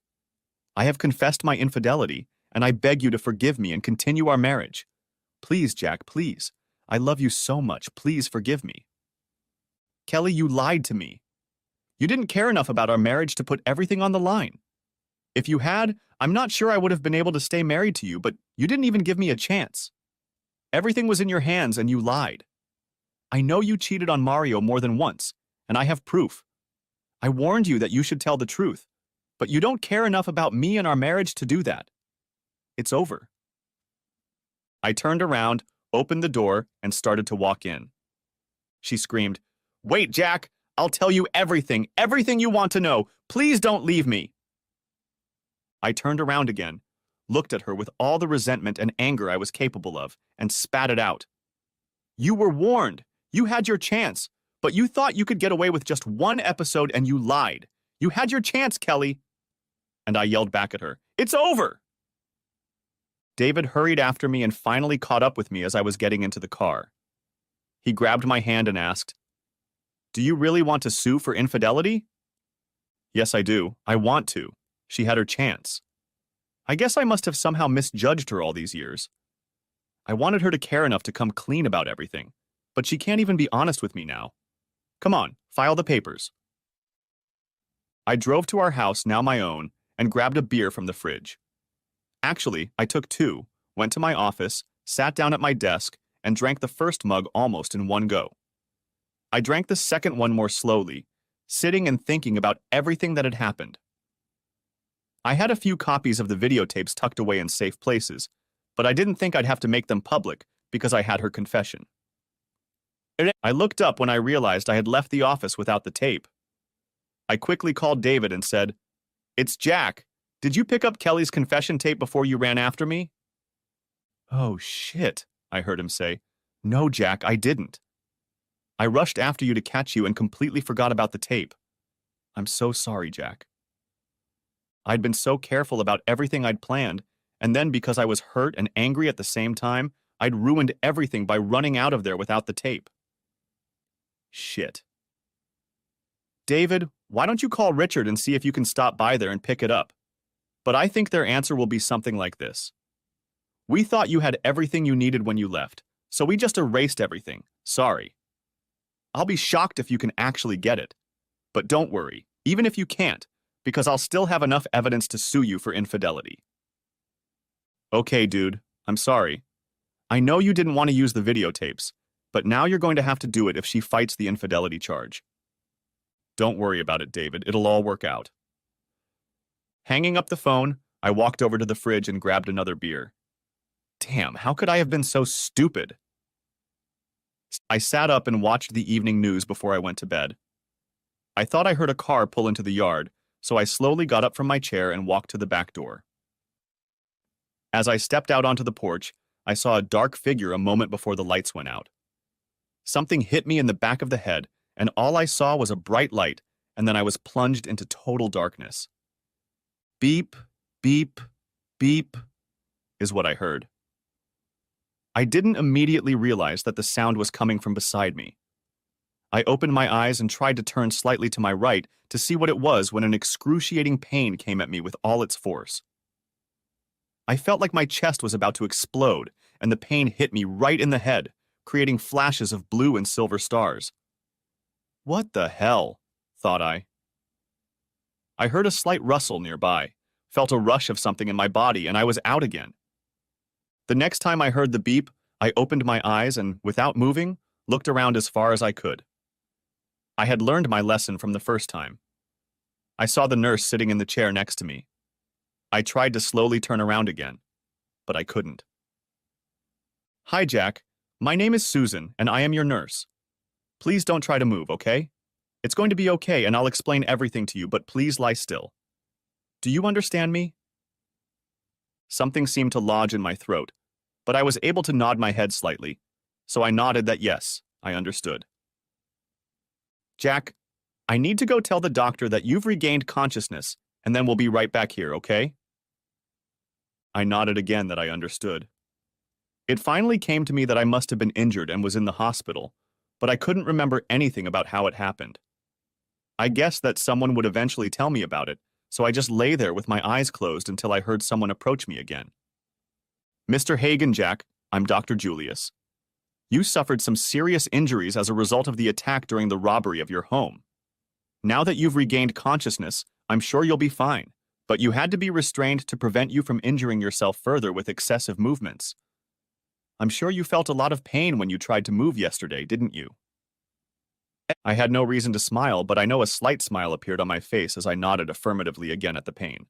I have confessed my infidelity, and I beg you to forgive me and continue our marriage. Please, Jack, please. I love you so much. Please forgive me." "Kelly, you lied to me. You didn't care enough about our marriage to put everything on the line. If you had, I'm not sure I would have been able to stay married to you, but you didn't even give me a chance. Everything was in your hands and you lied. I know you cheated on Mario more than once, and I have proof. I warned you that you should tell the truth, but you don't care enough about me and our marriage to do that. It's over." I turned around, opened the door, and started to walk in. She screamed, "Wait, Jack! I'll tell you everything you want to know. Please don't leave me." I turned around again, looked at her with all the resentment and anger I was capable of, and spat it out. "You were warned. You had your chance, but you thought you could get away with just one episode and you lied. You had your chance, Kelly." And I yelled back at her, "It's over!" David hurried after me and finally caught up with me as I was getting into the car. He grabbed my hand and asked, "Do you really want to sue for infidelity?" "Yes, I do. I want to. She had her chance. I guess I must have somehow misjudged her all these years. I wanted her to care enough to come clean about everything, but she can't even be honest with me now. Come on, file the papers." I drove to our house, now my own, and grabbed a beer from the fridge. Actually, I took two, went to my office, sat down at my desk, and drank the first mug almost in one go. I drank the second one more slowly, sitting and thinking about everything that had happened. I had a few copies of the videotapes tucked away in safe places, but I didn't think I'd have to make them public because I had her confession. I looked up when I realized I had left the office without the tape. I quickly called David and said, "It's Jack. Did you pick up Kelly's confession tape before you ran after me?" "Oh, shit," I heard him say. "No, Jack, I didn't. I rushed after you to catch you and completely forgot about the tape. I'm so sorry, Jack. I'd been so careful about everything I'd planned, and then because I was hurt and angry at the same time, I'd ruined everything by running out of there without the tape. Shit. David, why don't you call Richard and see if you can stop by there and pick it up? But I think their answer will be something like this. We thought you had everything you needed when you left, so we just erased everything. Sorry. I'll be shocked if you can actually get it. But don't worry, even if you can't, because I'll still have enough evidence to sue you for infidelity." "Okay, dude, I'm sorry. I know you didn't want to use the videotapes, but now you're going to have to do it if she fights the infidelity charge." "Don't worry about it, David. It'll all work out." Hanging up the phone, I walked over to the fridge and grabbed another beer. Damn, how could I have been so stupid? I sat up and watched the evening news before I went to bed. I thought I heard a car pull into the yard, so I slowly got up from my chair and walked to the back door. As I stepped out onto the porch, I saw a dark figure a moment before the lights went out. Something hit me in the back of the head, and all I saw was a bright light, and then I was plunged into total darkness. Beep, beep, beep, is what I heard. I didn't immediately realize that the sound was coming from beside me. I opened my eyes and tried to turn slightly to my right to see what it was when an excruciating pain came at me with all its force. I felt like my chest was about to explode, and the pain hit me right in the head, creating flashes of blue and silver stars. What the hell? Thought I. I heard a slight rustle nearby, felt a rush of something in my body, and I was out again. The next time I heard the beep, I opened my eyes and, without moving, looked around as far as I could. I had learned my lesson from the first time. I saw the nurse sitting in the chair next to me. I tried to slowly turn around again, but I couldn't. "Hi, Jack. My name is Susan, and I am your nurse. Please don't try to move, okay? It's going to be okay, and I'll explain everything to you, but please lie still. Do you understand me?" Something seemed to lodge in my throat, but I was able to nod my head slightly, so I nodded that yes, I understood. Jack, I need to go tell the doctor that you've regained consciousness, and then we'll be right back here, okay? I nodded again that I understood. It finally came to me that I must have been injured and was in the hospital, but I couldn't remember anything about how it happened. I guessed that someone would eventually tell me about it, so I just lay there with my eyes closed until I heard someone approach me again. Mr. Hagen, Jack, I'm Dr. Julius. You suffered some serious injuries as a result of the attack during the robbery of your home. Now that you've regained consciousness, I'm sure you'll be fine, but you had to be restrained to prevent you from injuring yourself further with excessive movements. I'm sure you felt a lot of pain when you tried to move yesterday, didn't you? I had no reason to smile, but I know a slight smile appeared on my face as I nodded affirmatively again at the pain.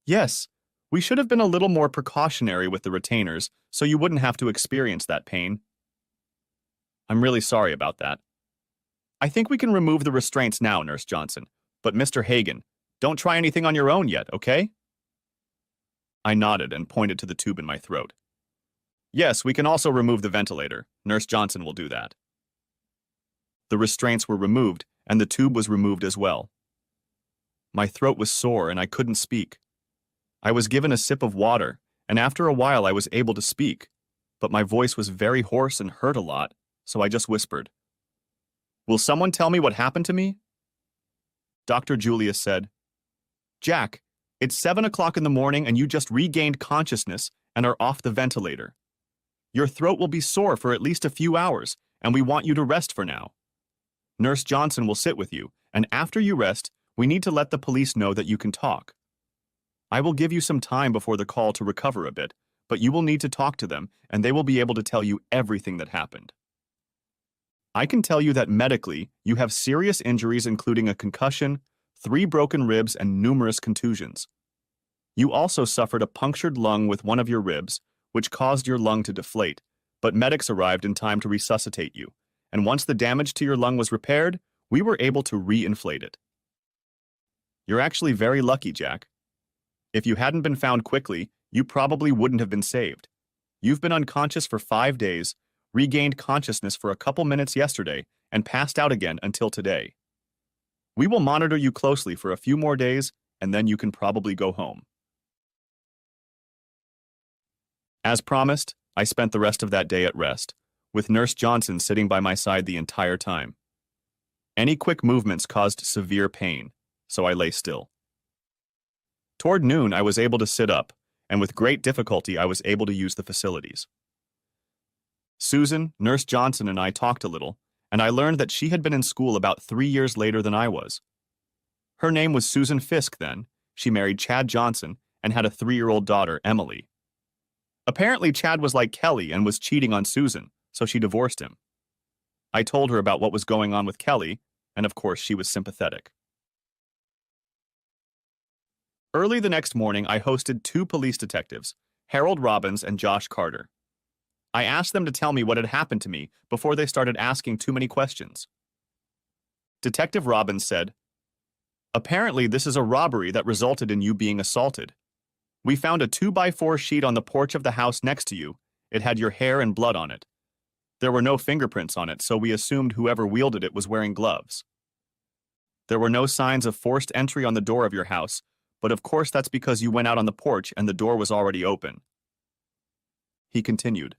Yes, we should have been a little more precautionary with the retainers, so you wouldn't have to experience that pain. I'm really sorry about that. I think we can remove the restraints now, Nurse Johnson, but Mr. Hagen, don't try anything on your own yet, okay? I nodded and pointed to the tube in my throat. Yes, we can also remove the ventilator. Nurse Johnson will do that. The restraints were removed, and the tube was removed as well. My throat was sore and I couldn't speak. I was given a sip of water, and after a while I was able to speak, but my voice was very hoarse and hurt a lot, so I just whispered. Will someone tell me what happened to me? Dr. Julius said, Jack, it's 7 o'clock in the morning and you just regained consciousness and are off the ventilator. Your throat will be sore for at least a few hours, and we want you to rest for now. Nurse Johnson will sit with you, and after you rest, we need to let the police know that you can talk. I will give you some time before the call to recover a bit, but you will need to talk to them, and they will be able to tell you everything that happened. I can tell you that medically, you have serious injuries including a concussion, 3 broken ribs, and numerous contusions. You also suffered a punctured lung with one of your ribs, which caused your lung to deflate, but medics arrived in time to resuscitate you, and once the damage to your lung was repaired, we were able to re-inflate it. You're actually very lucky, Jack. If you hadn't been found quickly, you probably wouldn't have been saved. You've been unconscious for 5 days, regained consciousness for a couple minutes yesterday, and passed out again until today. We will monitor you closely for a few more days, and then you can probably go home. As promised, I spent the rest of that day at rest, with Nurse Johnson sitting by my side the entire time. Any quick movements caused severe pain, so I lay still. Toward noon, I was able to sit up, and with great difficulty, I was able to use the facilities. Susan, Nurse Johnson, and I talked a little, and I learned that she had been in school about 3 years later than I was. Her name was Susan Fisk then. She married Chad Johnson and had a 3-year-old daughter, Emily. Apparently, Chad was like Kelly and was cheating on Susan, so she divorced him. I told her about what was going on with Kelly, and of course she was sympathetic. Early the next morning, I hosted 2 police detectives, Harold Robbins and Josh Carter. I asked them to tell me what had happened to me before they started asking too many questions. Detective Robbins said, Apparently, this is a robbery that resulted in you being assaulted. We found a 2x4 sheet on the porch of the house next to you. It had your hair and blood on it. There were no fingerprints on it, so we assumed whoever wielded it was wearing gloves. There were no signs of forced entry on the door of your house, but of course that's because you went out on the porch and the door was already open. He continued.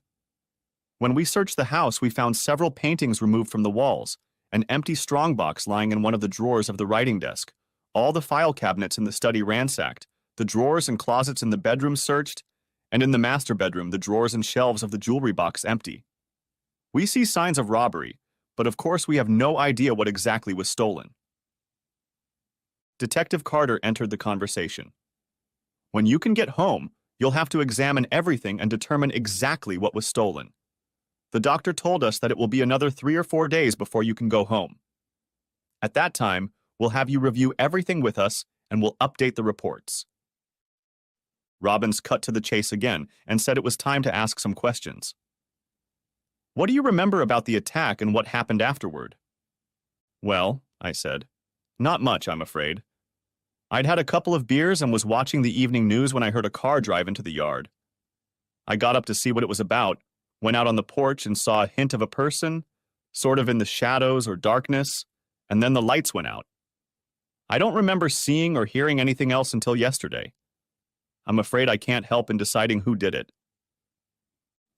When we searched the house, we found several paintings removed from the walls, an empty strongbox lying in one of the drawers of the writing desk, all the file cabinets in the study ransacked, the drawers and closets in the bedroom searched, and in the master bedroom, the drawers and shelves of the jewelry box empty. We see signs of robbery, but of course we have no idea what exactly was stolen. Detective Carter entered the conversation. When you can get home, you'll have to examine everything and determine exactly what was stolen. The doctor told us that it will be another 3 or 4 days before you can go home. At that time, we'll have you review everything with us and we'll update the reports. Robbins cut to the chase again and said it was time to ask some questions. What do you remember about the attack and what happened afterward? Well, I said, not much, I'm afraid. I'd had a couple of beers and was watching the evening news when I heard a car drive into the yard. I got up to see what it was about, went out on the porch and saw a hint of a person, sort of in the shadows or darkness, and then the lights went out. I don't remember seeing or hearing anything else until yesterday. I'm afraid I can't help in deciding who did it.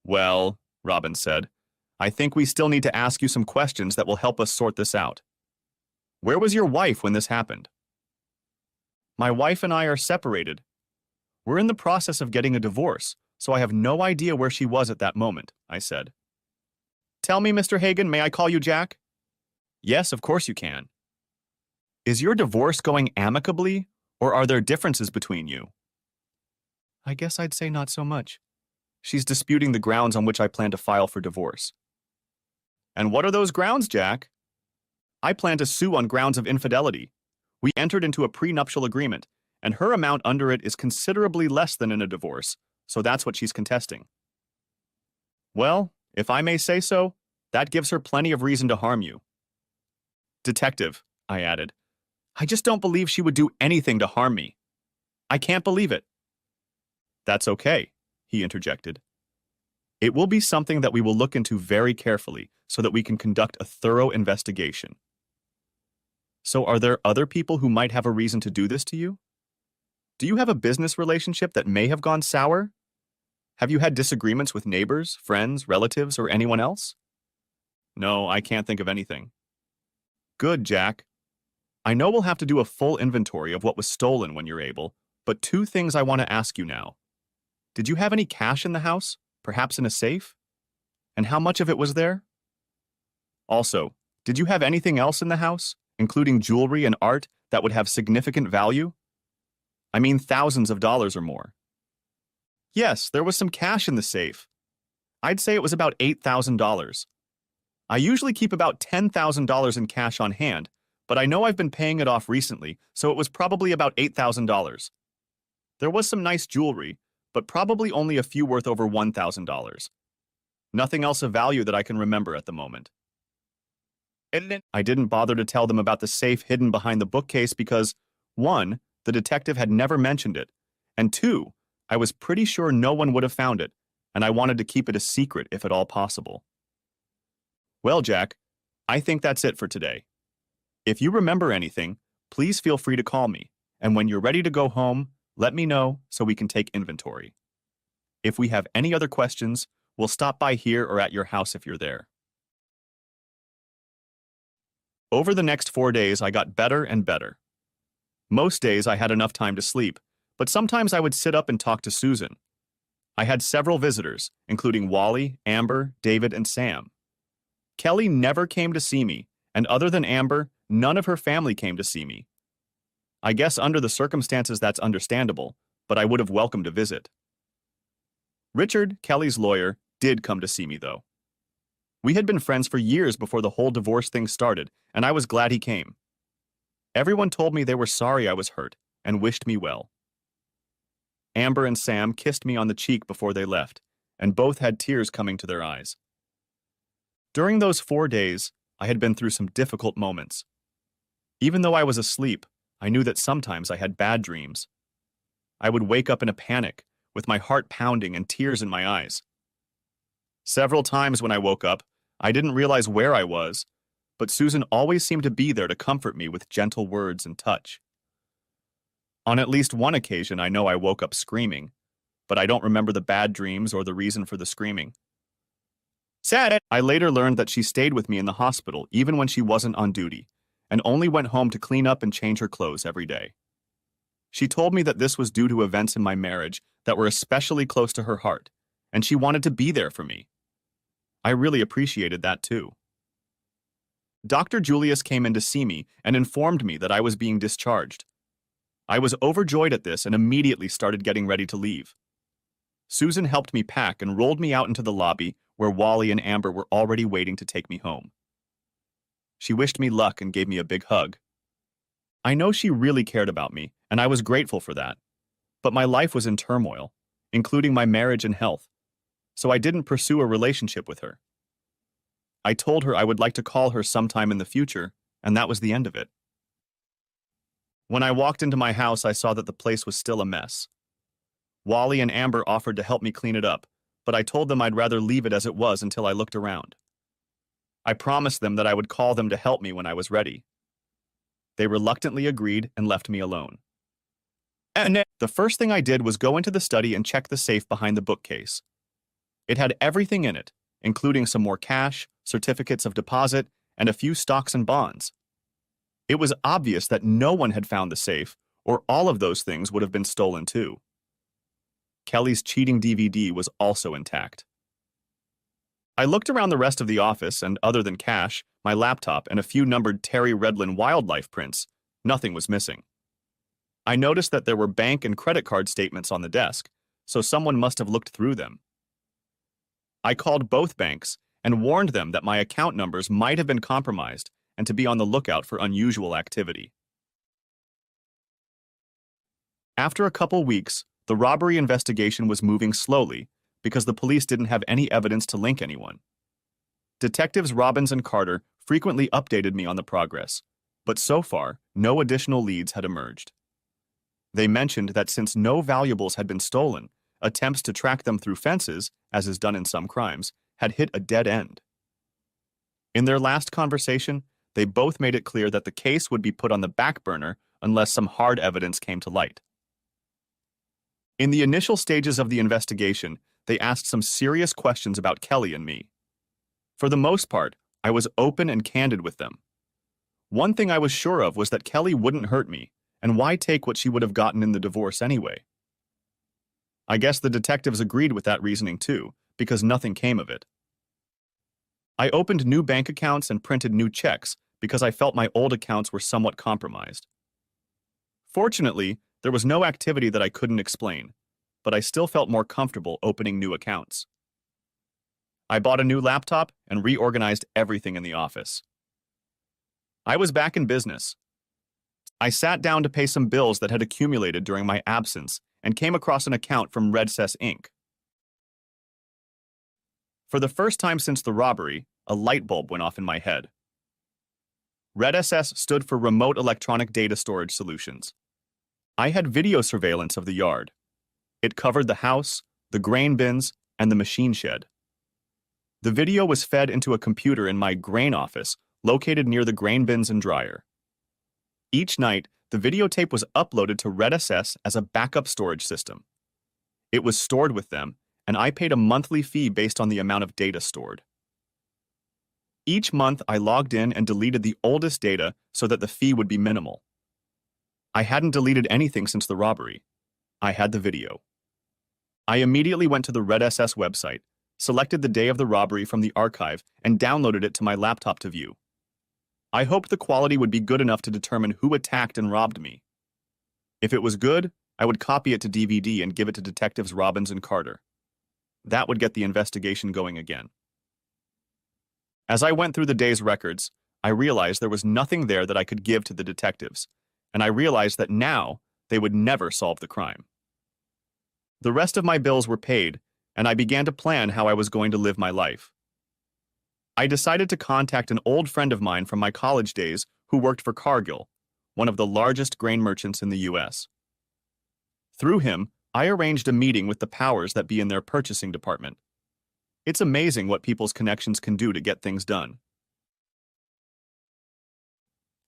Well, Robin said, I think we still need to ask you some questions that will help us sort this out. Where was your wife when this happened? My wife and I are separated. We're in the process of getting a divorce, so I have no idea where she was at that moment, I said. Tell me, Mr. Hagen, may I call you Jack? Yes, of course you can. Is your divorce going amicably, or are there differences between you? I guess I'd say not so much. She's disputing the grounds on which I plan to file for divorce. And what are those grounds, Jack? I plan to sue on grounds of infidelity. We entered into a prenuptial agreement, and her amount under it is considerably less than in a divorce, so that's what she's contesting. Well, if I may say so, that gives her plenty of reason to harm you. Detective, I added, I just don't believe she would do anything to harm me. I can't believe it. That's okay, he interjected. It will be something that we will look into very carefully so that we can conduct a thorough investigation. So are there other people who might have a reason to do this to you? Do you have a business relationship that may have gone sour? Have you had disagreements with neighbors, friends, relatives, or anyone else? No, I can't think of anything. Good, Jack. I know we'll have to do a full inventory of what was stolen when you're able, but two things I want to ask you now. Did you have any cash in the house, perhaps in a safe? And how much of it was there? Also, did you have anything else in the house, including jewelry and art, that would have significant value? I mean thousands of dollars or more. Yes, there was some cash in the safe. I'd say it was about $8,000. I usually keep about $10,000 in cash on hand, but I know I've been paying it off recently, so it was probably about $8,000. There was some nice jewelry, but probably only a few worth over $1,000. Nothing else of value that I can remember at the moment. I didn't bother to tell them about the safe hidden behind the bookcase because, 1, the detective had never mentioned it, and 2, I was pretty sure no one would have found it, and I wanted to keep it a secret if at all possible. Well, Jack, I think that's it for today. If you remember anything, please feel free to call me, and when you're ready to go home, let me know so we can take inventory. If we have any other questions, we'll stop by here or at your house if you're there. Over the next 4 days, I got better and better. Most days I had enough time to sleep, but sometimes I would sit up and talk to Susan. I had several visitors, including Wally, Amber, David, and Sam. Kelly never came to see me, and other than Amber, none of her family came to see me. I guess under the circumstances that's understandable, but I would have welcomed a visit. Richard, Kelly's lawyer, did come to see me, though. We had been friends for years before the whole divorce thing started, and I was glad he came. Everyone told me they were sorry I was hurt and wished me well. Amber and Sam kissed me on the cheek before they left, and both had tears coming to their eyes. During those 4 days, I had been through some difficult moments. Even though I was asleep, I knew that sometimes I had bad dreams. I would wake up in a panic, with my heart pounding and tears in my eyes. Several times when I woke up, I didn't realize where I was, but Susan always seemed to be there to comfort me with gentle words and touch. On at least one occasion, I know I woke up screaming, but I don't remember the bad dreams or the reason for the screaming. I later learned that she stayed with me in the hospital even when she wasn't on duty, and only went home to clean up and change her clothes every day. She told me that this was due to events in my marriage that were especially close to her heart, and she wanted to be there for me. I really appreciated that too. Dr. Julius came in to see me and informed me that I was being discharged. I was overjoyed at this and immediately started getting ready to leave. Susan helped me pack and rolled me out into the lobby where Wally and Amber were already waiting to take me home. She wished me luck and gave me a big hug. I know she really cared about me, and I was grateful for that. But my life was in turmoil, including my marriage and health, so I didn't pursue a relationship with her. I told her I would like to call her sometime in the future, and that was the end of it. When I walked into my house, I saw that the place was still a mess. Wally and Amber offered to help me clean it up, but I told them I'd rather leave it as it was until I looked around. I promised them that I would call them to help me when I was ready. They reluctantly agreed and left me alone. And the first thing I did was go into the study and check the safe behind the bookcase. It had everything in it, including some more cash, certificates of deposit, and a few stocks and bonds. It was obvious that no one had found the safe, or all of those things would have been stolen too. Kelly's cheating DVD was also intact. I looked around the rest of the office, and other than cash, my laptop, and a few numbered Terry Redlin wildlife prints, nothing was missing. I noticed that there were bank and credit card statements on the desk, so someone must have looked through them. I called both banks and warned them that my account numbers might have been compromised and to be on the lookout for unusual activity. After a couple weeks, the robbery investigation was moving slowly because the police didn't have any evidence to link anyone. Detectives Robbins and Carter frequently updated me on the progress, but so far, no additional leads had emerged. They mentioned that since no valuables had been stolen, attempts to track them through fences, as is done in some crimes, had hit a dead end. In their last conversation, they both made it clear that the case would be put on the back burner unless some hard evidence came to light. In the initial stages of the investigation, they asked some serious questions about Kelly and me. For the most part, I was open and candid with them. One thing I was sure of was that Kelly wouldn't hurt me, and why take what she would have gotten in the divorce anyway? I guess the detectives agreed with that reasoning too, because nothing came of it. I opened new bank accounts and printed new checks because I felt my old accounts were somewhat compromised. Fortunately, there was no activity that I couldn't explain, but I still felt more comfortable opening new accounts. I bought a new laptop and reorganized everything in the office. I was back in business. I sat down to pay some bills that had accumulated during my absence and came across an account from RedSS Inc. For the first time since the robbery, a light bulb went off in my head. RedSS stood for Remote Electronic Data Storage Solutions. I had video surveillance of the yard. It covered the house, the grain bins, and the machine shed. The video was fed into a computer in my grain office, located near the grain bins and dryer. Each night, the videotape was uploaded to RedSS as a backup storage system. It was stored with them, and I paid a monthly fee based on the amount of data stored. Each month, I logged in and deleted the oldest data so that the fee would be minimal. I hadn't deleted anything since the robbery. I had the video. I immediately went to the RedSS website, selected the day of the robbery from the archive, and downloaded it to my laptop to view. I hoped the quality would be good enough to determine who attacked and robbed me. If it was good, I would copy it to DVD and give it to Detectives Robbins and Carter. That would get the investigation going again. As I went through the day's records, I realized there was nothing there that I could give to the detectives, and I realized that now they would never solve the crime. The rest of my bills were paid, and I began to plan how I was going to live my life. I decided to contact an old friend of mine from my college days who worked for Cargill, one of the largest grain merchants in the U.S. Through him, I arranged a meeting with the powers that be in their purchasing department. It's amazing what people's connections can do to get things done.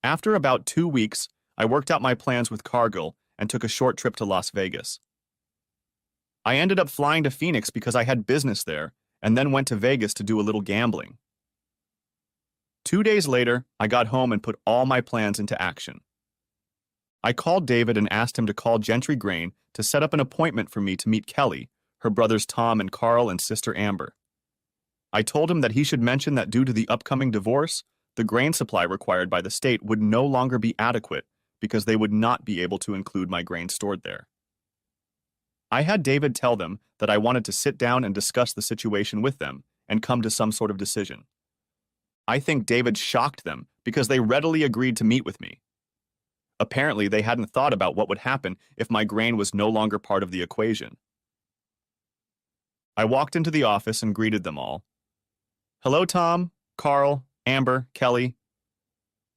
After about 2 weeks, I worked out my plans with Cargill and took a short trip to Las Vegas. I ended up flying to Phoenix because I had business there, and then went to Vegas to do a little gambling. 2 days later, I got home and put all my plans into action. I called David and asked him to call Gentry Grain to set up an appointment for me to meet Kelly, her brothers Tom and Carl, and sister Amber. I told him that he should mention that due to the upcoming divorce, the grain supply required by the state would no longer be adequate because they would not be able to include my grain stored there. I had David tell them that I wanted to sit down and discuss the situation with them and come to some sort of decision. I think David shocked them because they readily agreed to meet with me. Apparently, they hadn't thought about what would happen if my grain was no longer part of the equation. I walked into the office and greeted them all. Hello, Tom, Carl, Amber, Kelly.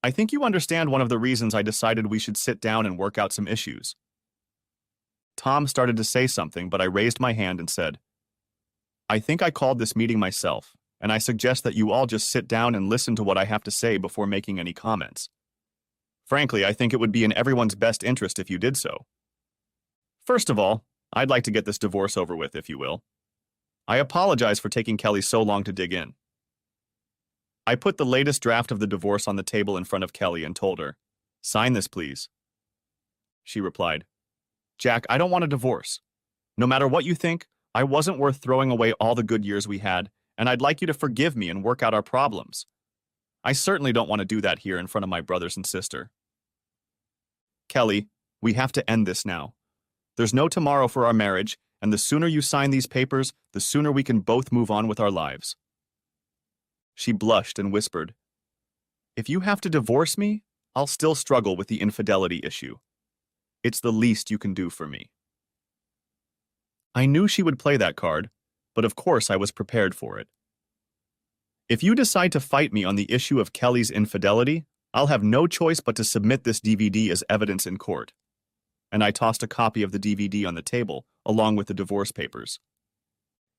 I think you understand one of the reasons I decided we should sit down and work out some issues. Tom started to say something, but I raised my hand and said, I think I called this meeting myself, and I suggest that you all just sit down and listen to what I have to say before making any comments. Frankly, I think it would be in everyone's best interest if you did so. First of all, I'd like to get this divorce over with, if you will. I apologize for taking Kelly so long to dig in. I put the latest draft of the divorce on the table in front of Kelly and told her, "Sign this, please." She replied, "Jack, I don't want a divorce. No matter what you think, I wasn't worth throwing away all the good years we had, and I'd like you to forgive me and work out our problems. I certainly don't want to do that here in front of my brothers and sister. Kelly, we have to end this now. There's no tomorrow for our marriage, and the sooner you sign these papers, the sooner we can both move on with our lives." She blushed and whispered, "If you have to divorce me, I'll still struggle with the infidelity issue. It's the least you can do for me." I knew she would play that card, but of course I was prepared for it. "If you decide to fight me on the issue of Kelly's infidelity, I'll have no choice but to submit this DVD as evidence in court." And I tossed a copy of the DVD on the table, along with the divorce papers.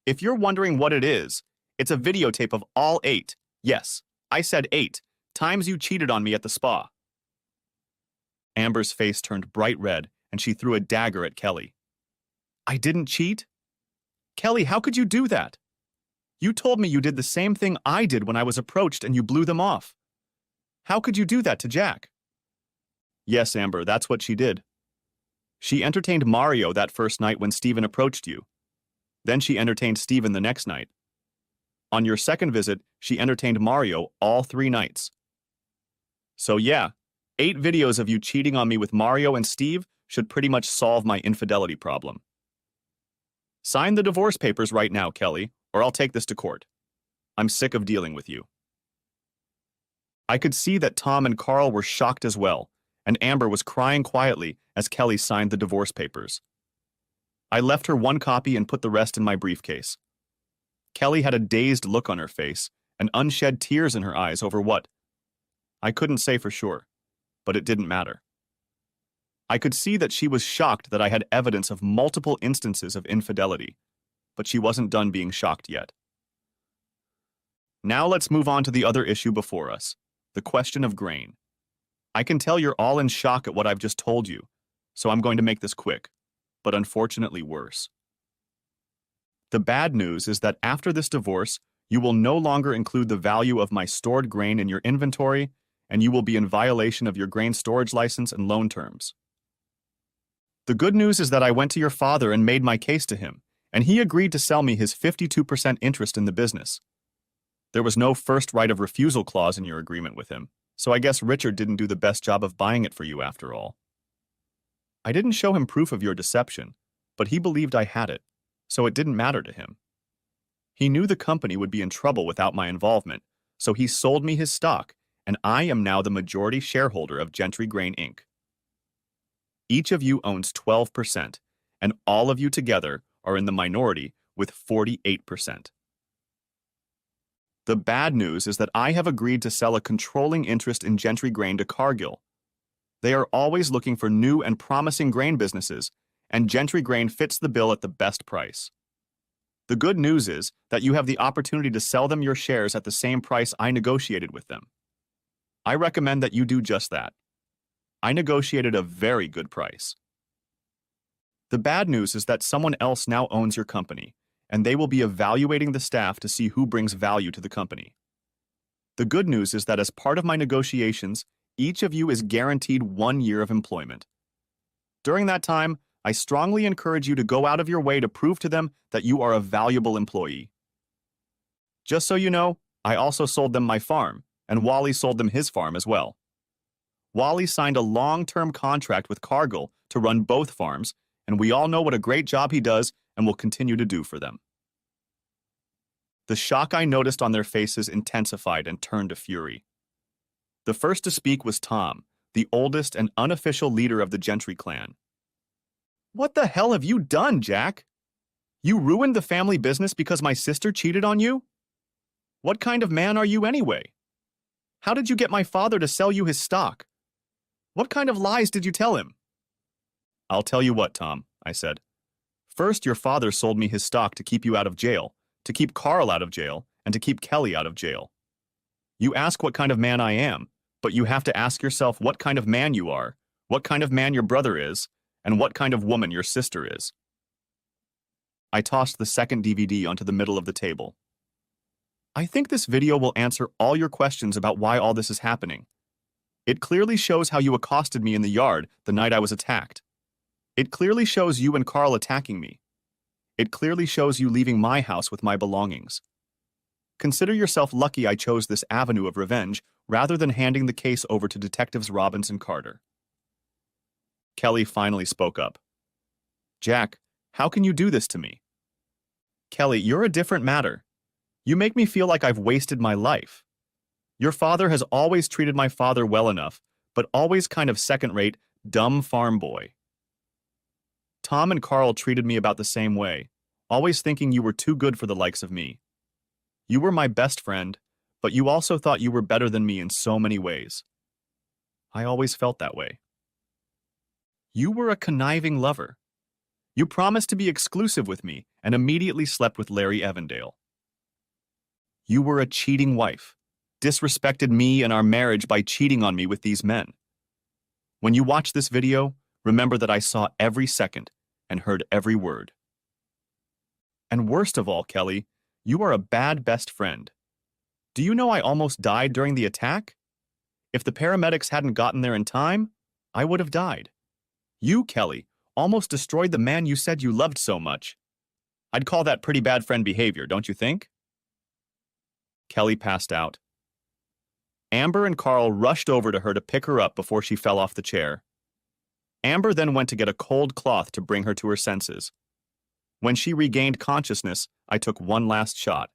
"If you're wondering what it is, it's a videotape of all 8, yes, I said 8, times you cheated on me at the spa." Amber's face turned bright red, and she threw a dagger at Kelly. "I didn't cheat? Kelly, how could you do that? You told me you did the same thing I did when I was approached and you blew them off. How could you do that to Jack?" "Yes, Amber, that's what she did. She entertained Mario that first night when Steven approached you. Then she entertained Steven the next night. On your second visit, she entertained Mario all 3 nights. So yeah, 8 videos of you cheating on me with Mario and Steve should pretty much solve my infidelity problem. Sign the divorce papers right now, Kelly, or I'll take this to court. I'm sick of dealing with you." I could see that Tom and Carl were shocked as well, and Amber was crying quietly as Kelly signed the divorce papers. I left her 1 copy and put the rest in my briefcase. Kelly had a dazed look on her face and unshed tears in her eyes over what? I couldn't say for sure, but it didn't matter. I could see that she was shocked that I had evidence of multiple instances of infidelity, but she wasn't done being shocked yet. Now let's move on to the other issue before us, the question of grain. I can tell you're all in shock at what I've just told you, so I'm going to make this quick, but unfortunately worse. The bad news is that after this divorce, you will no longer include the value of my stored grain in your inventory, and you will be in violation of your grain storage license and loan terms. The good news is that I went to your father and made my case to him, and he agreed to sell me his 52% interest in the business. There was no first right of refusal clause in your agreement with him, so I guess Richard didn't do the best job of buying it for you after all. I didn't show him proof of your deception, but he believed I had it, so it didn't matter to him. He knew the company would be in trouble without my involvement, so he sold me his stock, and I am now the majority shareholder of Gentry Grain Inc. Each of you owns 12%, and all of you together are in the minority with 48%. The bad news is that I have agreed to sell a controlling interest in Gentry Grain to Cargill. They are always looking for new and promising grain businesses, and Gentry Grain fits the bill at the best price. The good news is that you have the opportunity to sell them your shares at the same price I negotiated with them. I recommend that you do just that. I negotiated a very good price. The bad news is that someone else now owns your company, and they will be evaluating the staff to see who brings value to the company. The good news is that as part of my negotiations, each of you is guaranteed 1 year of employment. During that time, I strongly encourage you to go out of your way to prove to them that you are a valuable employee. Just so you know, I also sold them my farm, and Wally sold them his farm as well. Wally signed a long-term contract with Cargill to run both farms, and we all know what a great job he does and will continue to do for them. The shock I noticed on their faces intensified and turned to fury. The first to speak was Tom, the oldest and unofficial leader of the Gentry clan. "What the hell have you done, Jack? You ruined the family business because my sister cheated on you? What kind of man are you anyway? How did you get my father to sell you his stock? What kind of lies did you tell him?" "I'll tell you what, Tom," I said. "First, your father sold me his stock to keep you out of jail, to keep Carl out of jail, and to keep Kelly out of jail. You ask what kind of man I am, but you have to ask yourself what kind of man you are, what kind of man your brother is, and what kind of woman your sister is. I tossed the second DVD onto the middle of the table. I think this video will answer all your questions about why all this is happening. It clearly shows how you accosted me in the yard the night I was attacked. It clearly shows you and Carl attacking me. It clearly shows you leaving my house with my belongings. Consider yourself lucky I chose this avenue of revenge rather than handing the case over to Detectives Robbins and Carter. Kelly finally spoke up. Jack, how can you do this to me? Kelly, you're a different matter. You make me feel like I've wasted my life. Your father has always treated my father well enough, but always kind of second-rate, dumb farm boy. Tom and Carl treated me about the same way, always thinking you were too good for the likes of me. You were my best friend, but you also thought you were better than me in so many ways. I always felt that way. You were a conniving lover. You promised to be exclusive with me and immediately slept with Larry Evandale. You were a cheating wife, disrespected me and our marriage by cheating on me with these men. When you watch this video, remember that I saw every second and heard every word. And worst of all, Kelly, you are a bad best friend. Do you know I almost died during the attack? If the paramedics hadn't gotten there in time, I would have died. You, Kelly, almost destroyed the man you said you loved so much. I'd call that pretty bad friend behavior, don't you think? Kelly passed out. Amber and Carl rushed over to her to pick her up before she fell off the chair. Amber then went to get a cold cloth to bring her to her senses. When she regained consciousness, I took one last shot.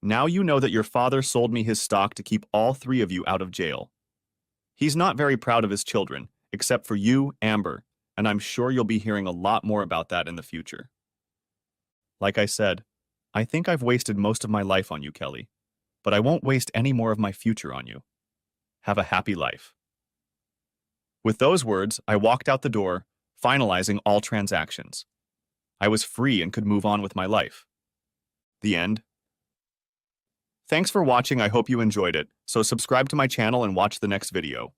Now you know that your father sold me his stock to keep all three of you out of jail. He's not very proud of his children, except for you, Amber, and I'm sure you'll be hearing a lot more about that in the future. Like I said, I think I've wasted most of my life on you, Kelly, but I won't waste any more of my future on you. Have a happy life. With those words, I walked out the door, finalizing all transactions. I was free and could move on with my life. The end. Thanks for watching. I hope you enjoyed it, so subscribe to my channel and watch the next video.